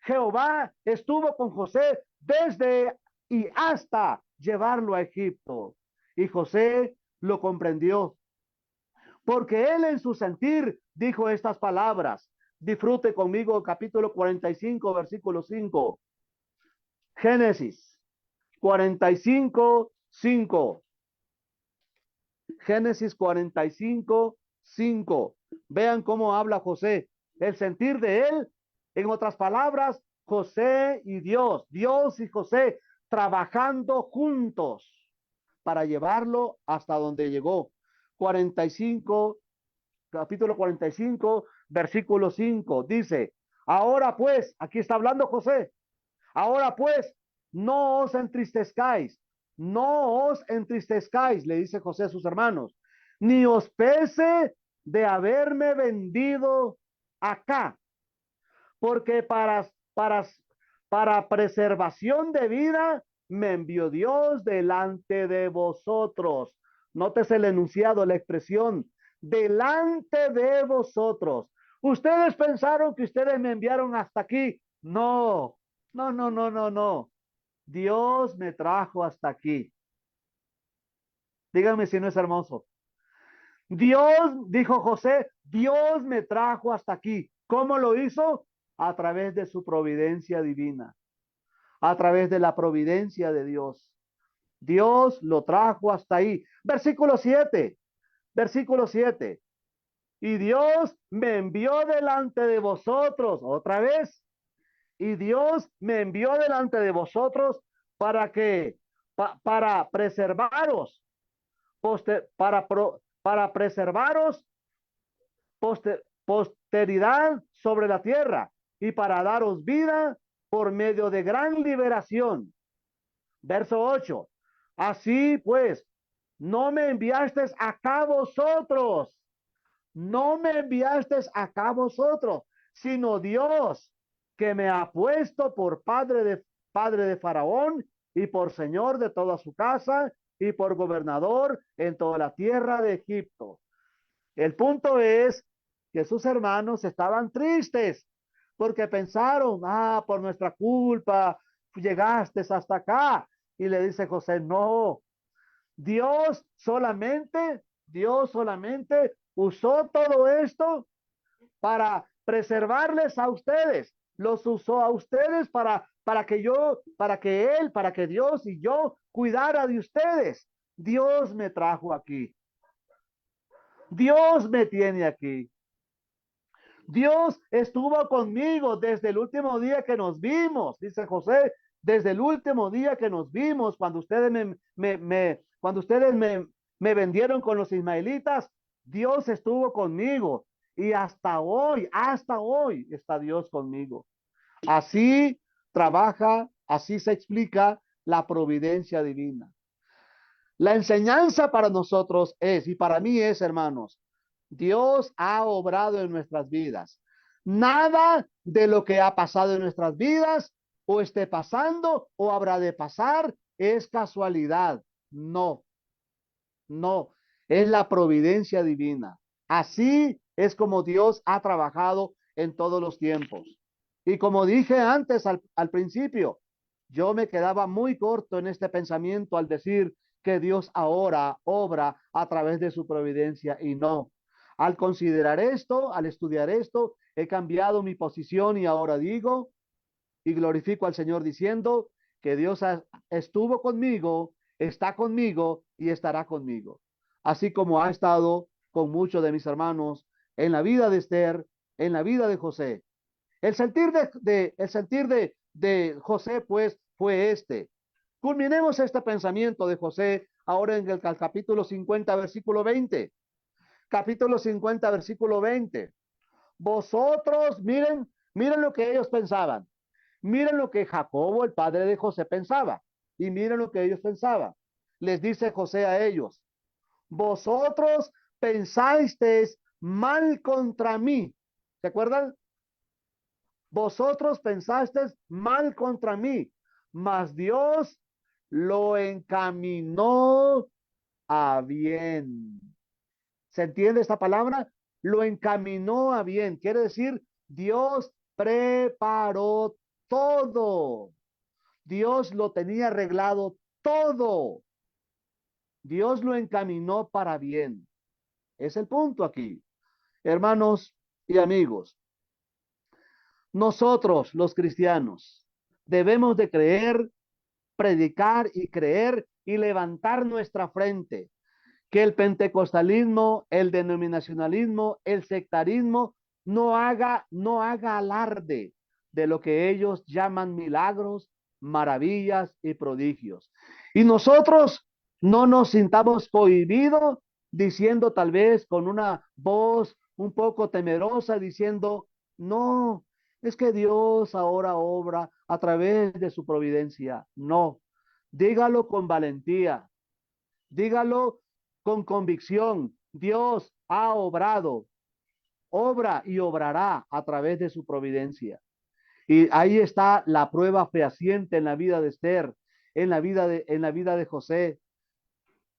Jehová estuvo con José desde y hasta llevarlo a Egipto. Y José lo comprendió, porque él en su sentir dijo estas palabras. Disfrute conmigo capítulo 45, versículo 5. Génesis 45, 5. Génesis 45, 5. Vean cómo habla José. El sentir de él, en otras palabras, José y Dios y José trabajando juntos para llevarlo hasta donde llegó. 45, capítulo 45, versículo 5. Dice, ahora pues, aquí está hablando José, ahora pues, no os entristezcáis, no os entristezcáis, le dice José a sus hermanos, ni os pese de haberme vendido acá, porque para preservación de vida me envió Dios delante de vosotros. Nótese el enunciado, la expresión, delante de vosotros. Ustedes pensaron que ustedes me enviaron hasta aquí. No, no, no, no, no, no. Dios me trajo hasta aquí. Díganme si no es hermoso. Dios, dijo José, Dios me trajo hasta aquí. ¿Cómo lo hizo? A través de su providencia divina, a través de la providencia de Dios. Dios lo trajo hasta ahí. Versículo 7, versículo 7. Y Dios me envió delante de vosotros, otra vez, y Dios me envió delante de vosotros para que, para preservaros, para preservaros posteridad sobre la tierra y para daros vida por medio de gran liberación. Verso 8. Así pues, no me enviasteis acá vosotros, no me enviasteis acá vosotros, sino Dios, que me ha puesto por padre de Faraón y por señor de toda su casa y por gobernador en toda la tierra de Egipto. El punto es que sus hermanos estaban tristes porque pensaron, por nuestra culpa llegaste hasta acá. Y le dice José, no, Dios solamente usó todo esto para preservarles a ustedes. Los usó a ustedes para que Dios y yo cuidara de ustedes. Dios me trajo aquí. Dios me tiene aquí. Dios estuvo conmigo desde el último día que nos vimos, dice José, desde el último día que nos vimos, cuando ustedes me vendieron con los ismaelitas, Dios estuvo conmigo y hasta hoy está Dios conmigo. Así trabaja, así se explica la providencia divina. La enseñanza para nosotros es, y para mí es, hermanos, Dios ha obrado en nuestras vidas. Nada de lo que ha pasado en nuestras vidas o esté pasando o habrá de pasar es casualidad. No, no, es la providencia divina. Así es como Dios ha trabajado en todos los tiempos. Y como dije antes al principio, yo me quedaba muy corto en este pensamiento al decir que Dios ahora obra a través de su providencia y no. Al considerar esto, al estudiar esto, he cambiado mi posición y ahora digo y glorifico al Señor diciendo que estuvo conmigo, está conmigo y estará conmigo. Así como ha estado con muchos de mis hermanos en la vida de Esther, en la vida de José. El sentir de José, pues, fue este. Culminemos este pensamiento de José ahora en el capítulo 50, versículo 20. Capítulo 50, versículo 20. Vosotros, miren lo que ellos pensaban. Miren lo que Jacobo, el padre de José, pensaba. Y miren lo que ellos pensaban. Les dice José a ellos, vosotros pensasteis mal contra mí. ¿Se acuerdan? Vosotros pensasteis mal contra mí, mas Dios lo encaminó a bien. ¿Se entiende esta palabra? Lo encaminó a bien. Quiere decir, Dios preparó todo. Dios lo tenía arreglado todo. Dios lo encaminó para bien. Es el punto aquí. Hermanos y amigos, nosotros los cristianos debemos de creer, predicar y creer y levantar nuestra frente. Que el pentecostalismo, el denominacionalismo, el sectarismo no haga alarde de lo que ellos llaman milagros, maravillas y prodigios. Y nosotros no nos sintamos cohibidos diciendo tal vez con una voz un poco temerosa, diciendo, no, es que Dios ahora obra a través de su providencia. No, dígalo con valentía, dígalo con convicción. Dios ha obrado, obra y obrará a través de su providencia. Y ahí está la prueba fehaciente en la vida de Esther, en la vida de José.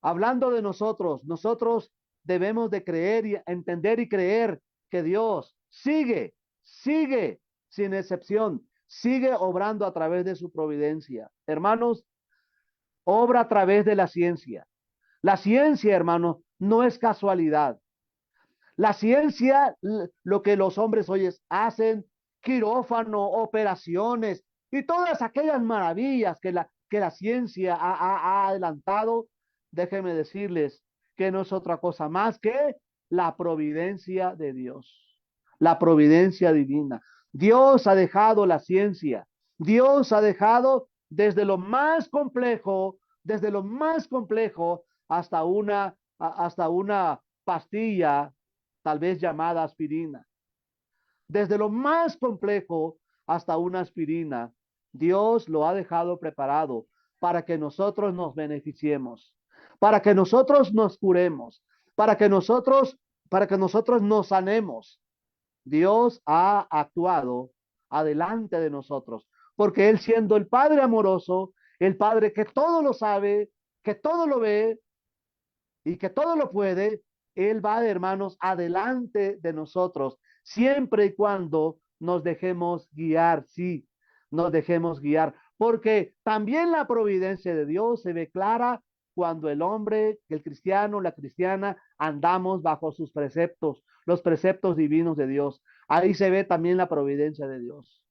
Hablando de nosotros, nosotros debemos de creer y entender y creer que Dios sigue sin excepción, sigue obrando a través de su providencia. Hermanos, obra a través de la ciencia. La ciencia, hermanos, no es casualidad. La ciencia, lo que los hombres hoy hacen, quirófano, operaciones y todas aquellas maravillas que la ciencia ha adelantado, déjenme decirles que no es otra cosa más que la providencia de Dios, la providencia divina. Dios ha dejado la ciencia, Dios ha dejado desde lo más complejo hasta una pastilla tal vez llamada aspirina. Desde lo más complejo hasta una aspirina, Dios lo ha dejado preparado para que nosotros nos beneficiemos, para que nosotros nos curemos, para que nosotros nos sanemos. Dios ha actuado adelante de nosotros, porque Él siendo el Padre amoroso, el Padre que todo lo sabe, que todo lo ve, y que todo lo puede, Él va, hermanos, adelante de nosotros, siempre y cuando nos dejemos guiar, sí, nos dejemos guiar, porque también la providencia de Dios se ve clara cuando el hombre, el cristiano, la cristiana, andamos bajo sus preceptos, los preceptos divinos de Dios. Ahí se ve también la providencia de Dios.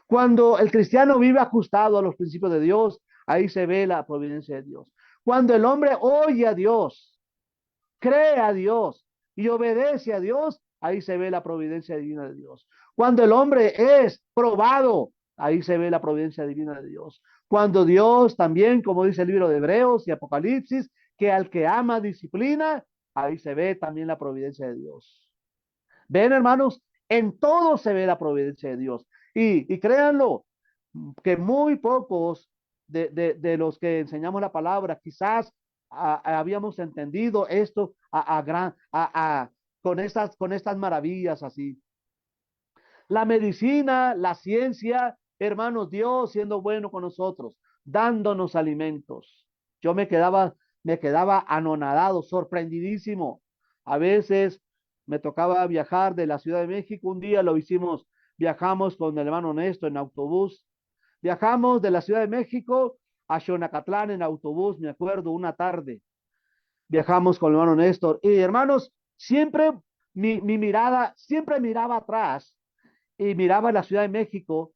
Cuando el cristiano vive ajustado a los principios de Dios, ahí se ve la providencia de Dios. Cuando el hombre oye a Dios, cree a Dios y obedece a Dios, ahí se ve la providencia divina de Dios. Cuando el hombre es probado, ahí se ve la providencia divina de Dios. Cuando Dios también, como dice el libro de Hebreos y Apocalipsis, que al que ama disciplina, ahí se ve también la providencia de Dios. Ven, hermanos, en todo se ve la providencia de Dios. Y créanlo, que muy pocos de los que enseñamos la palabra, quizás habíamos entendido esto con estas maravillas así. La medicina, la ciencia, hermanos, Dios siendo bueno con nosotros, dándonos alimentos. Yo me quedaba anonadado, sorprendidísimo. A veces me tocaba viajar de la Ciudad de México. Un día viajamos con el hermano Néstor en autobús. Viajamos de la Ciudad de México a Xonacatlán en autobús, me acuerdo, una tarde. Viajamos con el hermano Néstor. Y hermanos, siempre mi mirada, siempre miraba atrás y miraba la Ciudad de México,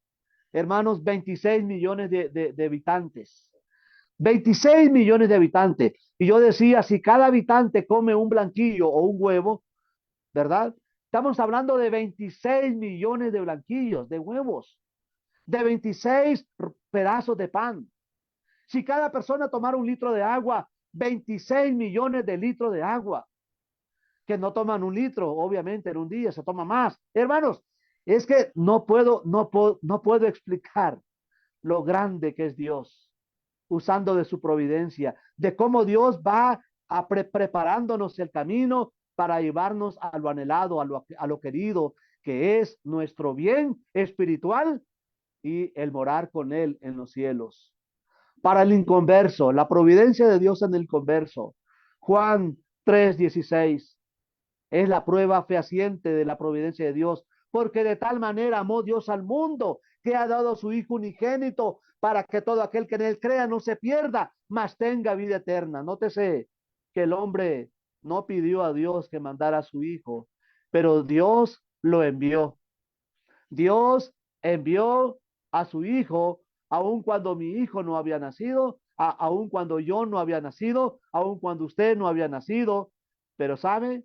hermanos, 26 millones de habitantes. 26 millones de habitantes. Y yo decía, si cada habitante come un blanquillo o un huevo, ¿verdad? Estamos hablando de 26 millones de blanquillos, de huevos, de 26 pedazos de pan. Si cada persona tomara un litro de agua, 26 millones de litros de agua. que no toman 1 litro, obviamente en un día se toma más. Hermanos, es que no puedo explicar lo grande que es Dios, usando de su providencia, de cómo Dios va preparándonos el camino para llevarnos a lo anhelado, a lo querido, que es nuestro bien espiritual y el morar con Él en los cielos. Para el inconverso, la providencia de Dios en el converso. Juan 3:16 es la prueba fehaciente de la providencia de Dios, porque de tal manera amó Dios al mundo que ha dado a su Hijo unigénito para que todo aquel que en él crea no se pierda, mas tenga vida eterna. Nótese que el hombre no pidió a Dios que mandara a su Hijo, pero Dios lo envió. Dios envió a su Hijo, aun cuando mi hijo no había nacido, aun cuando yo no había nacido, aun cuando usted no había nacido, pero ¿sabe?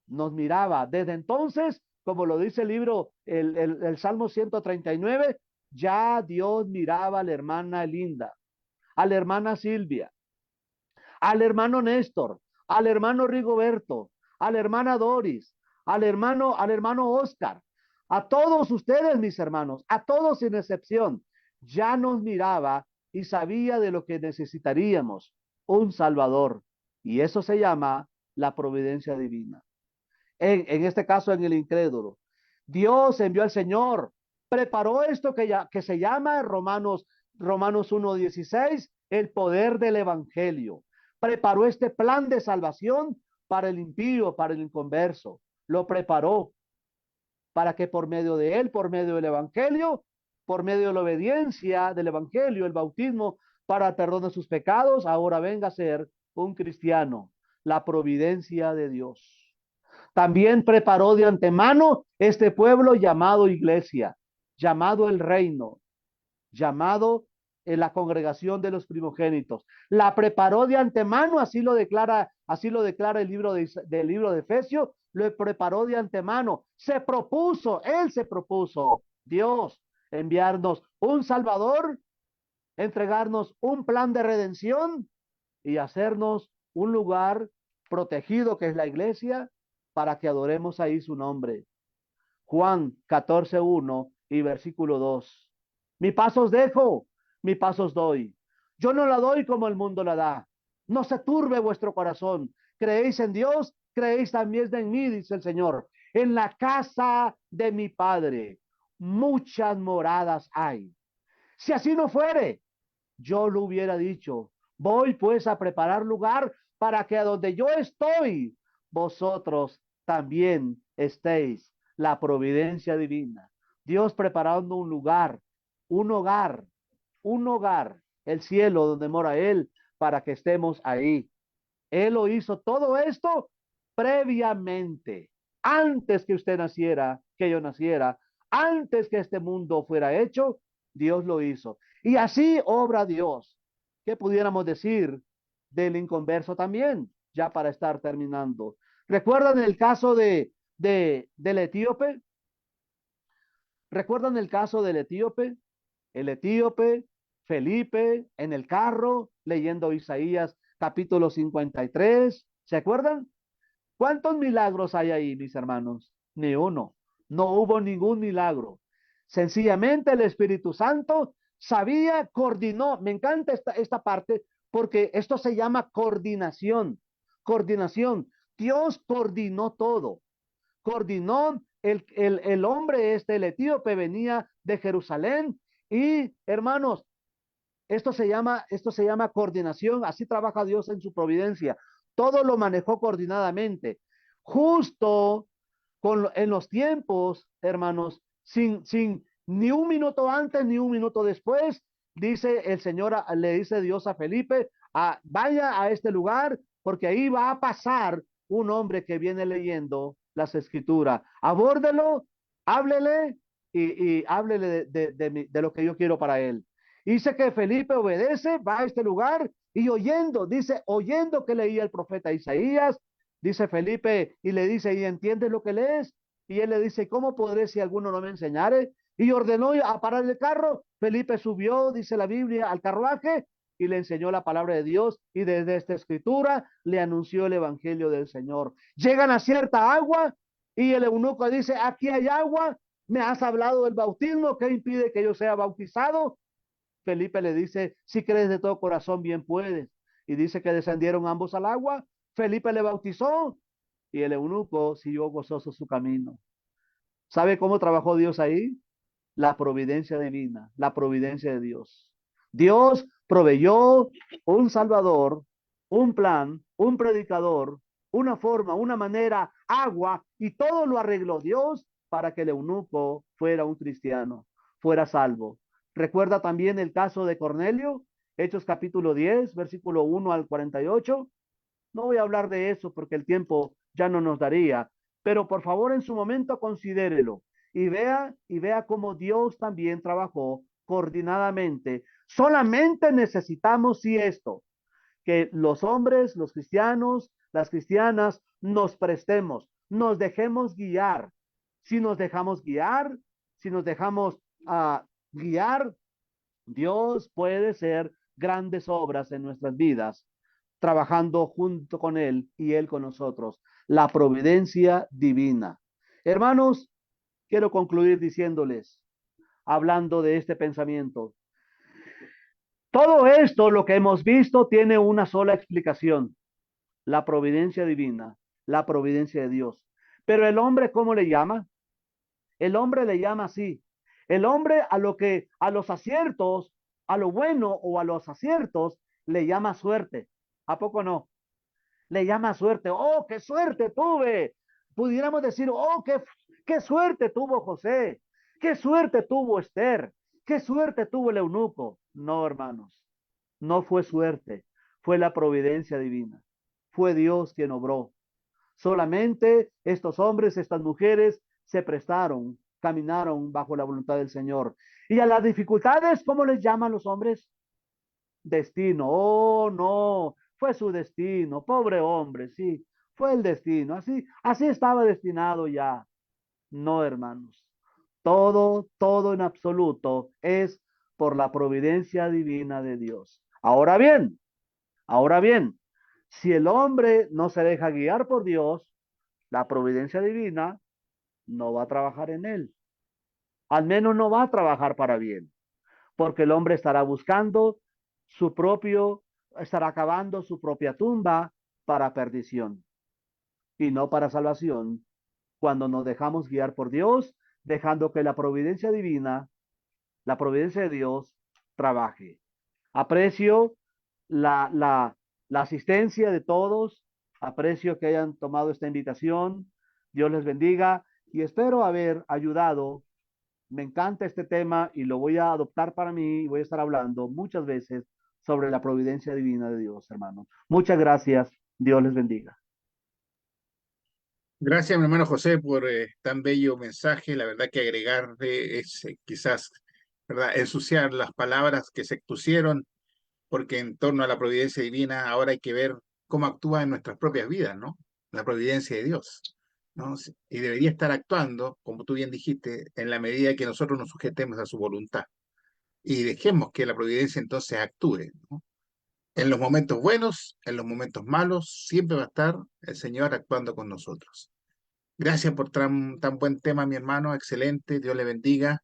Nos miraba. Desde entonces, como lo dice el libro, el Salmo 139, ya Dios miraba a la hermana Linda, a la hermana Silvia, al hermano Néstor, al hermano Rigoberto, a la hermana Doris, al hermano Oscar, a todos ustedes, mis hermanos, a todos sin excepción, ya nos miraba y sabía de lo que necesitaríamos, un Salvador. Y eso se llama la providencia divina. En este caso en el incrédulo. Dios envió al Señor, preparó esto que se llama Romanos 1:16, el poder del Evangelio. Preparó este plan de salvación para el impío, para el inconverso. Lo preparó para que por medio de él, por medio del Evangelio, por medio de la obediencia del Evangelio, el bautismo para el perdón de sus pecados, ahora venga a ser un cristiano. La providencia de Dios. También preparó de antemano este pueblo llamado iglesia, llamado el reino, llamado en la congregación de los primogénitos. La preparó de antemano, así lo declara del libro de Efesios, lo preparó de antemano. Él se propuso, Dios, enviarnos un Salvador, entregarnos un plan de redención y hacernos un lugar protegido que es la iglesia para que adoremos ahí su nombre. Juan 14:1 y versículo 2. Mi paz os dejo, mi paz os doy. Yo no la doy como el mundo la da. No se turbe vuestro corazón. Creéis en Dios, creéis también en mí, dice el Señor. En la casa de mi Padre muchas moradas hay. Si así no fuere, yo lo hubiera dicho. Voy pues a preparar lugar para que a donde yo estoy, vosotros también estéis. La providencia divina. Dios preparando un lugar, un hogar, un hogar, el cielo donde mora Él, para que estemos ahí. Él lo hizo todo esto previamente, antes que usted naciera, que yo naciera, antes que este mundo fuera hecho, Dios lo hizo. Y así obra Dios. ¿Qué pudiéramos decir del inconverso también? Ya para estar terminando. ¿Recuerdan el caso del etíope? ¿Recuerdan el caso del etíope? El etíope, Felipe, en el carro, leyendo Isaías capítulo 53. ¿Se acuerdan? ¿Cuántos milagros hay ahí, mis hermanos? Ni uno. No hubo ningún milagro. Sencillamente el Espíritu Santo sabía, coordinó. Me encanta esta parte porque esto se llama coordinación. Coordinación. Dios coordinó todo. Coordinó el hombre el etíope, venía de Jerusalén. Y hermanos, esto se llama coordinación. Así trabaja Dios en su providencia. Todo lo manejó coordinadamente. Justo en los tiempos, hermanos, sin ni un minuto antes ni un minuto después, dice el Señor, le dice Dios a Felipe, vaya a este lugar porque ahí va a pasar un hombre que viene leyendo las escrituras. Abórdelo, háblele y háblele de lo que yo quiero para él. Dice que Felipe obedece, va a este lugar y oyendo que leía el profeta Isaías, dice Felipe y le dice, ¿y entiendes lo que lees? Y él le dice, ¿cómo podré si alguno no me enseñare? Y ordenó a parar el carro. Felipe subió, dice la Biblia, al carruaje y le enseñó la palabra de Dios y desde esta escritura le anunció el evangelio del Señor. Llegan a cierta agua y el eunuco dice, aquí hay agua, me has hablado del bautismo, ¿qué impide que yo sea bautizado? Felipe le dice, si crees de todo corazón, bien puedes. Y dice que descendieron ambos al agua, Felipe le bautizó y el eunuco siguió gozoso su camino. ¿Sabe cómo trabajó Dios ahí? La providencia divina, la providencia de Dios. Dios proveyó un salvador, un plan, un predicador, una forma, una manera, agua, y todo lo arregló Dios para que el eunuco fuera un cristiano, fuera salvo. Recuerda también el caso de Cornelio, Hechos capítulo 10, versículo 1 al 48. No voy a hablar de eso porque el tiempo ya no nos daría, pero por favor en su momento considérelo y vea cómo Dios también trabajó coordinadamente. Solamente necesitamos si esto, que los hombres, los cristianos, las cristianas nos prestemos, nos dejemos guiar. Si nos dejamos guiar, si nos dejamos guiar, Dios puede hacer grandes obras en nuestras vidas trabajando junto con Él y Él con nosotros. La providencia divina. Hermanos, quiero concluir diciéndoles, hablando de este pensamiento. Todo esto, lo que hemos visto, tiene una sola explicación. La providencia divina, la providencia de Dios. Pero el hombre, ¿cómo le llama? El hombre le llama así. El hombre a los aciertos, a lo bueno o a los aciertos, le llama suerte. ¿A poco no? Le llama suerte. Oh, qué suerte tuve. Pudiéramos decir, oh, qué suerte tuvo José. Qué suerte tuvo Esther. Qué suerte tuvo el eunuco. No, hermanos. No fue suerte. Fue la providencia divina. Fue Dios quien obró. Solamente estos hombres, estas mujeres se prestaron, caminaron bajo la voluntad del Señor. Y a las dificultades, ¿cómo les llaman los hombres? Destino. Oh, no, fue su destino. Pobre hombre, sí, fue el destino. Así estaba destinado ya. No, hermanos. Todo en absoluto es por la providencia divina de Dios. Ahora bien, si el hombre no se deja guiar por Dios, la providencia divina no va a trabajar en él. Al menos no va a trabajar para bien, porque el hombre estará buscando su propio, estará cavando su propia tumba para perdición y no para salvación, cuando nos dejamos guiar por Dios, dejando que la providencia divina, la providencia de Dios, trabaje. Aprecio la, la, la asistencia de todos, aprecio que hayan tomado esta invitación, Dios les bendiga y espero haber ayudado. Me encanta este tema y lo voy a adoptar para mí y voy a estar hablando muchas veces sobre la providencia divina de Dios, hermanos. Muchas gracias. Dios les bendiga. Gracias, mi hermano José, por tan bello mensaje. La verdad que agregar es quizás, ¿verdad?, ensuciar las palabras que se expusieron, porque en torno a la providencia divina ahora hay que ver cómo actúa en nuestras propias vidas, ¿no? La providencia de Dios, ¿no? Y debería estar actuando, como tú bien dijiste, en la medida que nosotros nos sujetemos a su voluntad y dejemos que la providencia entonces actúe, ¿no? En los momentos buenos, en los momentos malos, siempre va a estar el Señor actuando con nosotros. Gracias por tan buen tema, mi hermano, excelente, Dios le bendiga.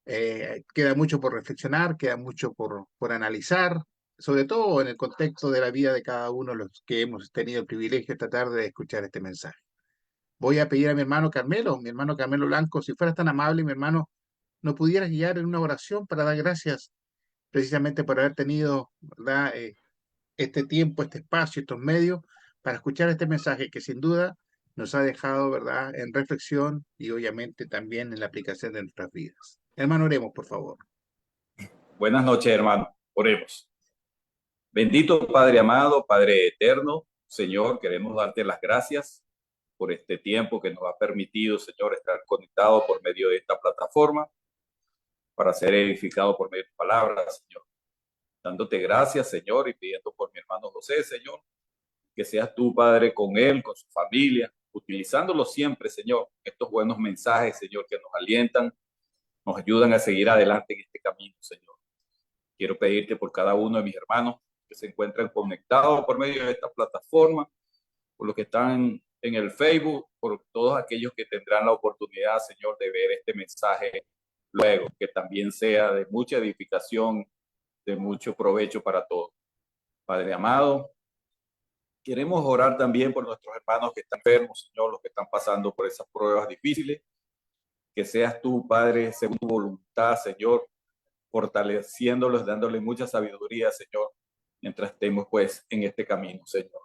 Queda mucho por reflexionar, queda mucho por analizar, sobre todo en el contexto de la vida de cada uno de los que hemos tenido el privilegio esta tarde de escuchar este mensaje. Voy a pedir a mi hermano Carmelo Blanco, si fueras tan amable, mi hermano, nos pudiera guiar en una oración para dar gracias precisamente por haber tenido, ¿verdad?, este tiempo, este espacio, estos medios para escuchar este mensaje que sin duda nos ha dejado, ¿verdad?, en reflexión y obviamente también en la aplicación de nuestras vidas. Hermano, oremos, por favor. Buenas noches, hermano. Oremos. Bendito Padre amado, Padre eterno, Señor, queremos darte las gracias por este tiempo que nos ha permitido, Señor, estar conectado por medio de esta plataforma para ser edificado por medio de tu palabra, Señor. Dándote gracias, Señor, y pidiendo por mi hermano José, Señor, que seas tú, Padre, con él, con su familia, utilizándolo siempre, Señor, estos buenos mensajes, Señor, que nos alientan, nos ayudan a seguir adelante en este camino, Señor. Quiero pedirte por cada uno de mis hermanos que se encuentran conectados por medio de esta plataforma, por los que están en el Facebook, por todos aquellos que tendrán la oportunidad, Señor, de ver este mensaje luego, que también sea de mucha edificación, de mucho provecho para todos. Padre amado, queremos orar también por nuestros hermanos que están enfermos, Señor, los que están pasando por esas pruebas difíciles. Que seas tú, Padre, según tu voluntad, Señor, fortaleciéndolos, dándoles mucha sabiduría, Señor, mientras estemos pues en este camino, Señor.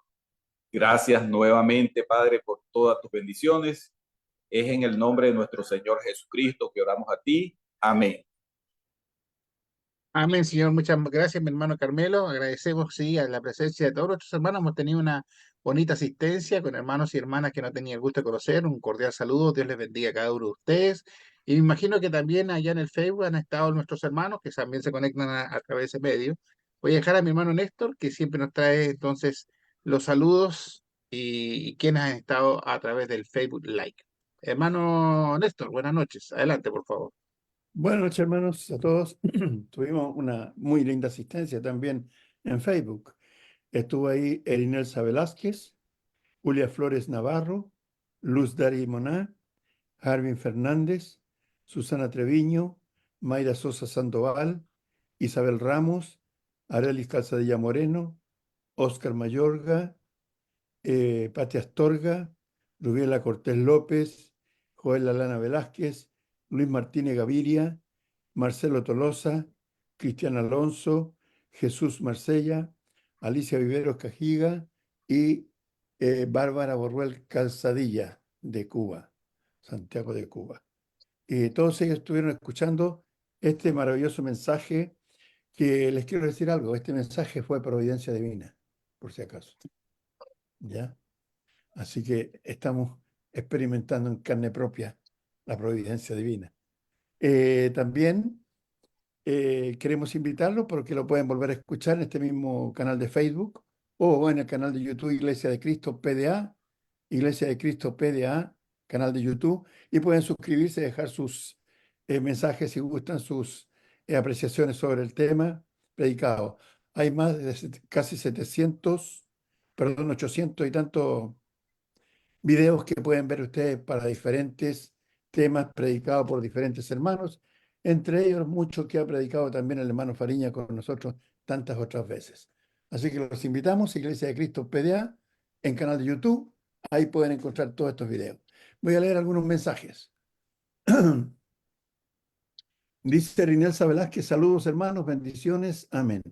Gracias nuevamente, Padre, por todas tus bendiciones. Es en el nombre de nuestro Señor Jesucristo que oramos a ti. Amén. Amén, Señor. Muchas gracias, mi hermano Carmelo. Agradecemos, sí, a la presencia de todos nuestros hermanos. Hemos tenido una bonita asistencia con hermanos y hermanas que no tenía el gusto de conocer. Un cordial saludo. Dios les bendiga a cada uno de ustedes. Y me imagino que también allá en el Facebook han estado nuestros hermanos que también se conectan a través de ese medio. Voy a dejar a mi hermano Néstor, que siempre nos trae entonces los saludos y quienes han estado a través del Facebook Live. Hermano Néstor, buenas noches. Adelante, por favor. Buenas noches, hermanos, a todos. Tuvimos una muy linda asistencia también en Facebook. Estuvo ahí Erinelsa Velázquez, Julia Flores Navarro, Luz Dari Moná, Jarvin Fernández, Susana Treviño, Mayra Sosa Sandoval, Isabel Ramos, Arelis Calzadilla Moreno, Óscar Mayorga, Pati Astorga, Rubiela Cortés López, Joel Alana Velázquez, Luis Martínez Gaviria, Marcelo Tolosa, Cristian Alonso, Jesús Marsella, Alicia Viveros Cajiga y Bárbara Borruel Calzadilla de Cuba, Santiago de Cuba. Y todos ellos estuvieron escuchando este maravilloso mensaje que les quiero decir algo. Este mensaje fue providencia divina, por si acaso. ¿Ya? Así que estamos experimentando en carne propia la providencia divina. También queremos invitarlos porque lo pueden volver a escuchar en este mismo canal de Facebook o en el canal de YouTube Iglesia de Cristo PDA, Iglesia de Cristo PDA, canal de YouTube, y pueden suscribirse y dejar sus mensajes si gustan, sus apreciaciones sobre el tema predicado. Hay más de casi 700, perdón, 800 y tantos videos que pueden ver ustedes para diferentes temas predicados por diferentes hermanos, entre ellos muchos que ha predicado también el hermano Fariña con nosotros tantas otras veces. Así que los invitamos, Iglesia de Cristo PDA, en canal de YouTube, ahí pueden encontrar todos estos videos. Voy a leer algunos mensajes. Dice Rinelsa Velázquez, saludos hermanos, bendiciones, amén.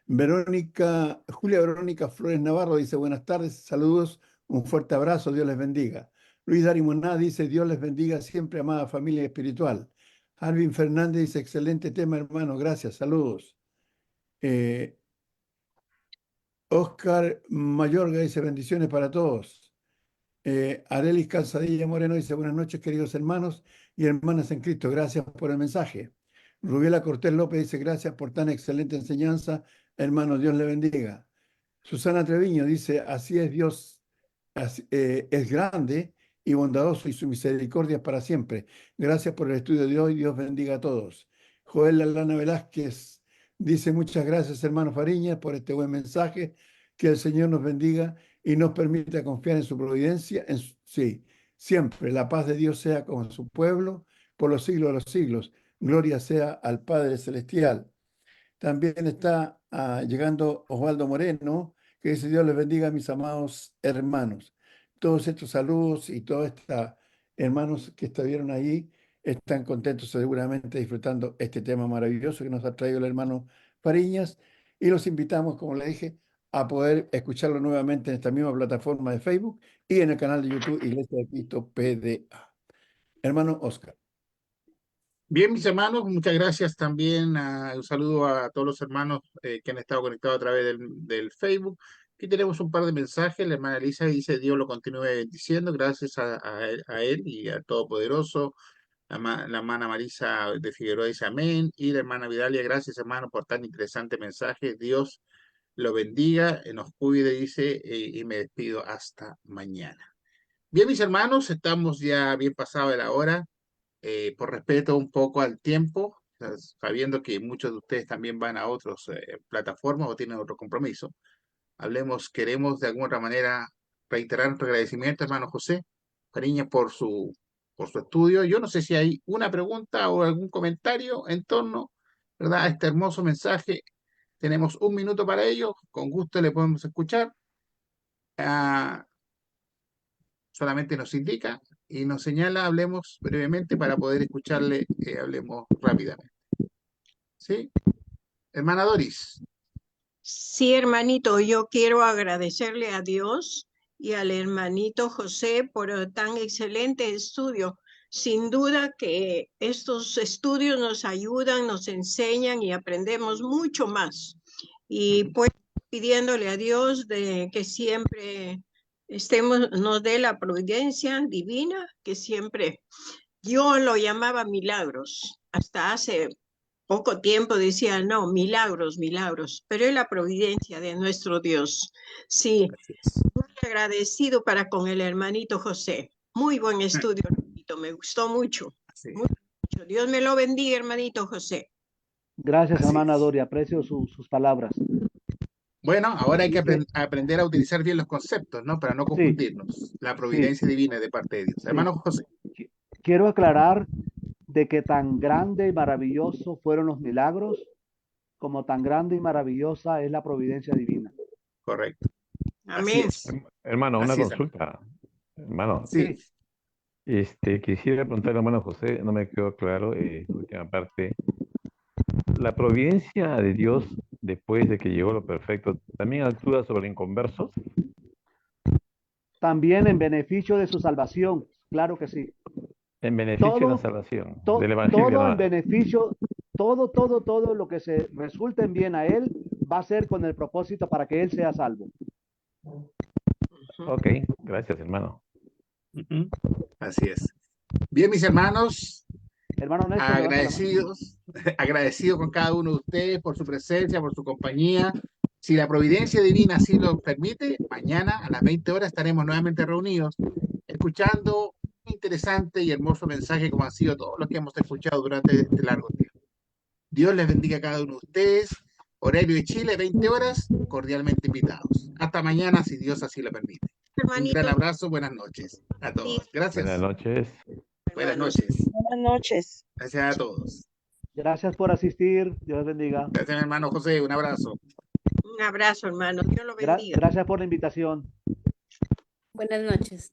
Julia Verónica Flores Navarro dice, buenas tardes, saludos, un fuerte abrazo, Dios les bendiga. Luis Dari Moná dice, Dios les bendiga siempre, amada familia espiritual. Alvin Fernández dice, excelente tema, hermano, gracias, saludos. Oscar Mayorga dice, bendiciones para todos. Arelis Calzadilla Moreno dice, buenas noches, queridos hermanos y hermanas en Cristo, gracias por el mensaje. Rubiela Cortés López dice, gracias por tan excelente enseñanza, hermano, Dios le bendiga. Susana Treviño dice, así es Dios, es grande y bondadoso y su misericordia es para siempre. Gracias por el estudio de hoy, Dios bendiga a todos. Joel Alana Velázquez dice, muchas gracias, hermano Fariñas, por este buen mensaje, que el Señor nos bendiga y nos permita confiar en su providencia, sí, siempre la paz de Dios sea con su pueblo por los siglos de los siglos. Gloria sea al Padre Celestial. También está llegando Osvaldo Moreno, que dice, Dios les bendiga a mis amados hermanos. Todos estos saludos y todos estos hermanos que estuvieron ahí están contentos seguramente disfrutando este tema maravilloso que nos ha traído el hermano Fariñas y los invitamos, como le dije, a poder escucharlo nuevamente en esta misma plataforma de Facebook y en el canal de YouTube Iglesia de Cristo PDA. Hermano Oscar. Bien, mis hermanos, muchas gracias también. Un saludo a todos los hermanos que han estado conectados a través del Facebook. Aquí tenemos un par de mensajes. La hermana Elisa dice, Dios lo continúe bendiciendo. Gracias a él y al Todopoderoso. La hermana Marisa de Figueroa dice amén. Y la hermana Vidalia, gracias hermano por tan interesante mensaje. Dios lo bendiga, nos cuide, dice, y me despido hasta mañana. Bien, mis hermanos, estamos ya bien pasado de la hora. Por respeto un poco al tiempo, sabiendo que muchos de ustedes también van a otras plataformas o tienen otro compromiso. Queremos de alguna otra manera reiterar nuestro agradecimiento, hermano José Fariñas, por su estudio. Yo no sé si hay una pregunta o algún comentario en torno, ¿verdad?, a este hermoso mensaje. Tenemos un minuto para ello, con gusto le podemos escuchar. Ah, solamente nos indica y nos señala, hablemos brevemente para poder escucharle, hablemos rápidamente. ¿Sí? Hermana Doris. Sí, hermanito, yo quiero agradecerle a Dios y al hermanito José por tan excelente estudio. Sin duda que estos estudios nos ayudan, nos enseñan y aprendemos mucho más. Y pues pidiéndole a Dios de que siempre nos dé la providencia divina, que siempre yo lo llamaba milagros. Hasta hace poco tiempo decía, no, milagros, milagros, pero es la providencia de nuestro Dios. Sí, muy agradecido para con el hermanito José. Muy buen estudio, hermanito, me gustó mucho. Sí. Mucho. Dios me lo bendiga, hermanito José. Gracias, Así hermana es. Dori, aprecio sus palabras. Bueno, ahora hay que aprender a utilizar bien los conceptos, ¿no? Para no Sí, confundirnos. La sí. providencia divina de parte de Dios. Sí. Hermano José. Quiero aclarar de que tan grande y maravilloso fueron los milagros, como tan grande y maravillosa es la providencia divina. Correcto. Amén. Así es. Hermano, una Así es, consulta. Hermano, Sí. quisiera preguntarle, hermano José, no me quedó claro, la última parte. ¿La providencia de Dios, después de que llegó lo perfecto, también actúa sobre inconversos? También en beneficio de su salvación, claro que sí. En beneficio de la Todo, salvación, to- del Evangelio, todo en hermano. beneficio, todo lo que se resulte en bien a él va a ser con el propósito para que él sea salvo. Ok, gracias, hermano. Ujú. Así es. Bien, mis hermanos, Hermano Néstor, levanta la mano. agradecido con cada uno de ustedes por su presencia, por su compañía. Si la providencia divina así lo permite, mañana a las 20 horas estaremos nuevamente reunidos, escuchando un interesante y hermoso mensaje como han sido todos los que hemos escuchado durante este largo tiempo. Dios les bendiga a cada uno de ustedes. Horario de Chile, 20 horas, cordialmente invitados. Hasta mañana, si Dios así lo permite. Un Hermanito, gran abrazo, buenas noches a todos. Gracias. Buenas noches. Buenas hermanos. noches. Buenas noches. Gracias a todos. Gracias por asistir. Dios les bendiga. Gracias, mi hermano José. Un abrazo. Un abrazo, hermano. Dios lo bendiga. Gracias por la invitación. Buenas noches.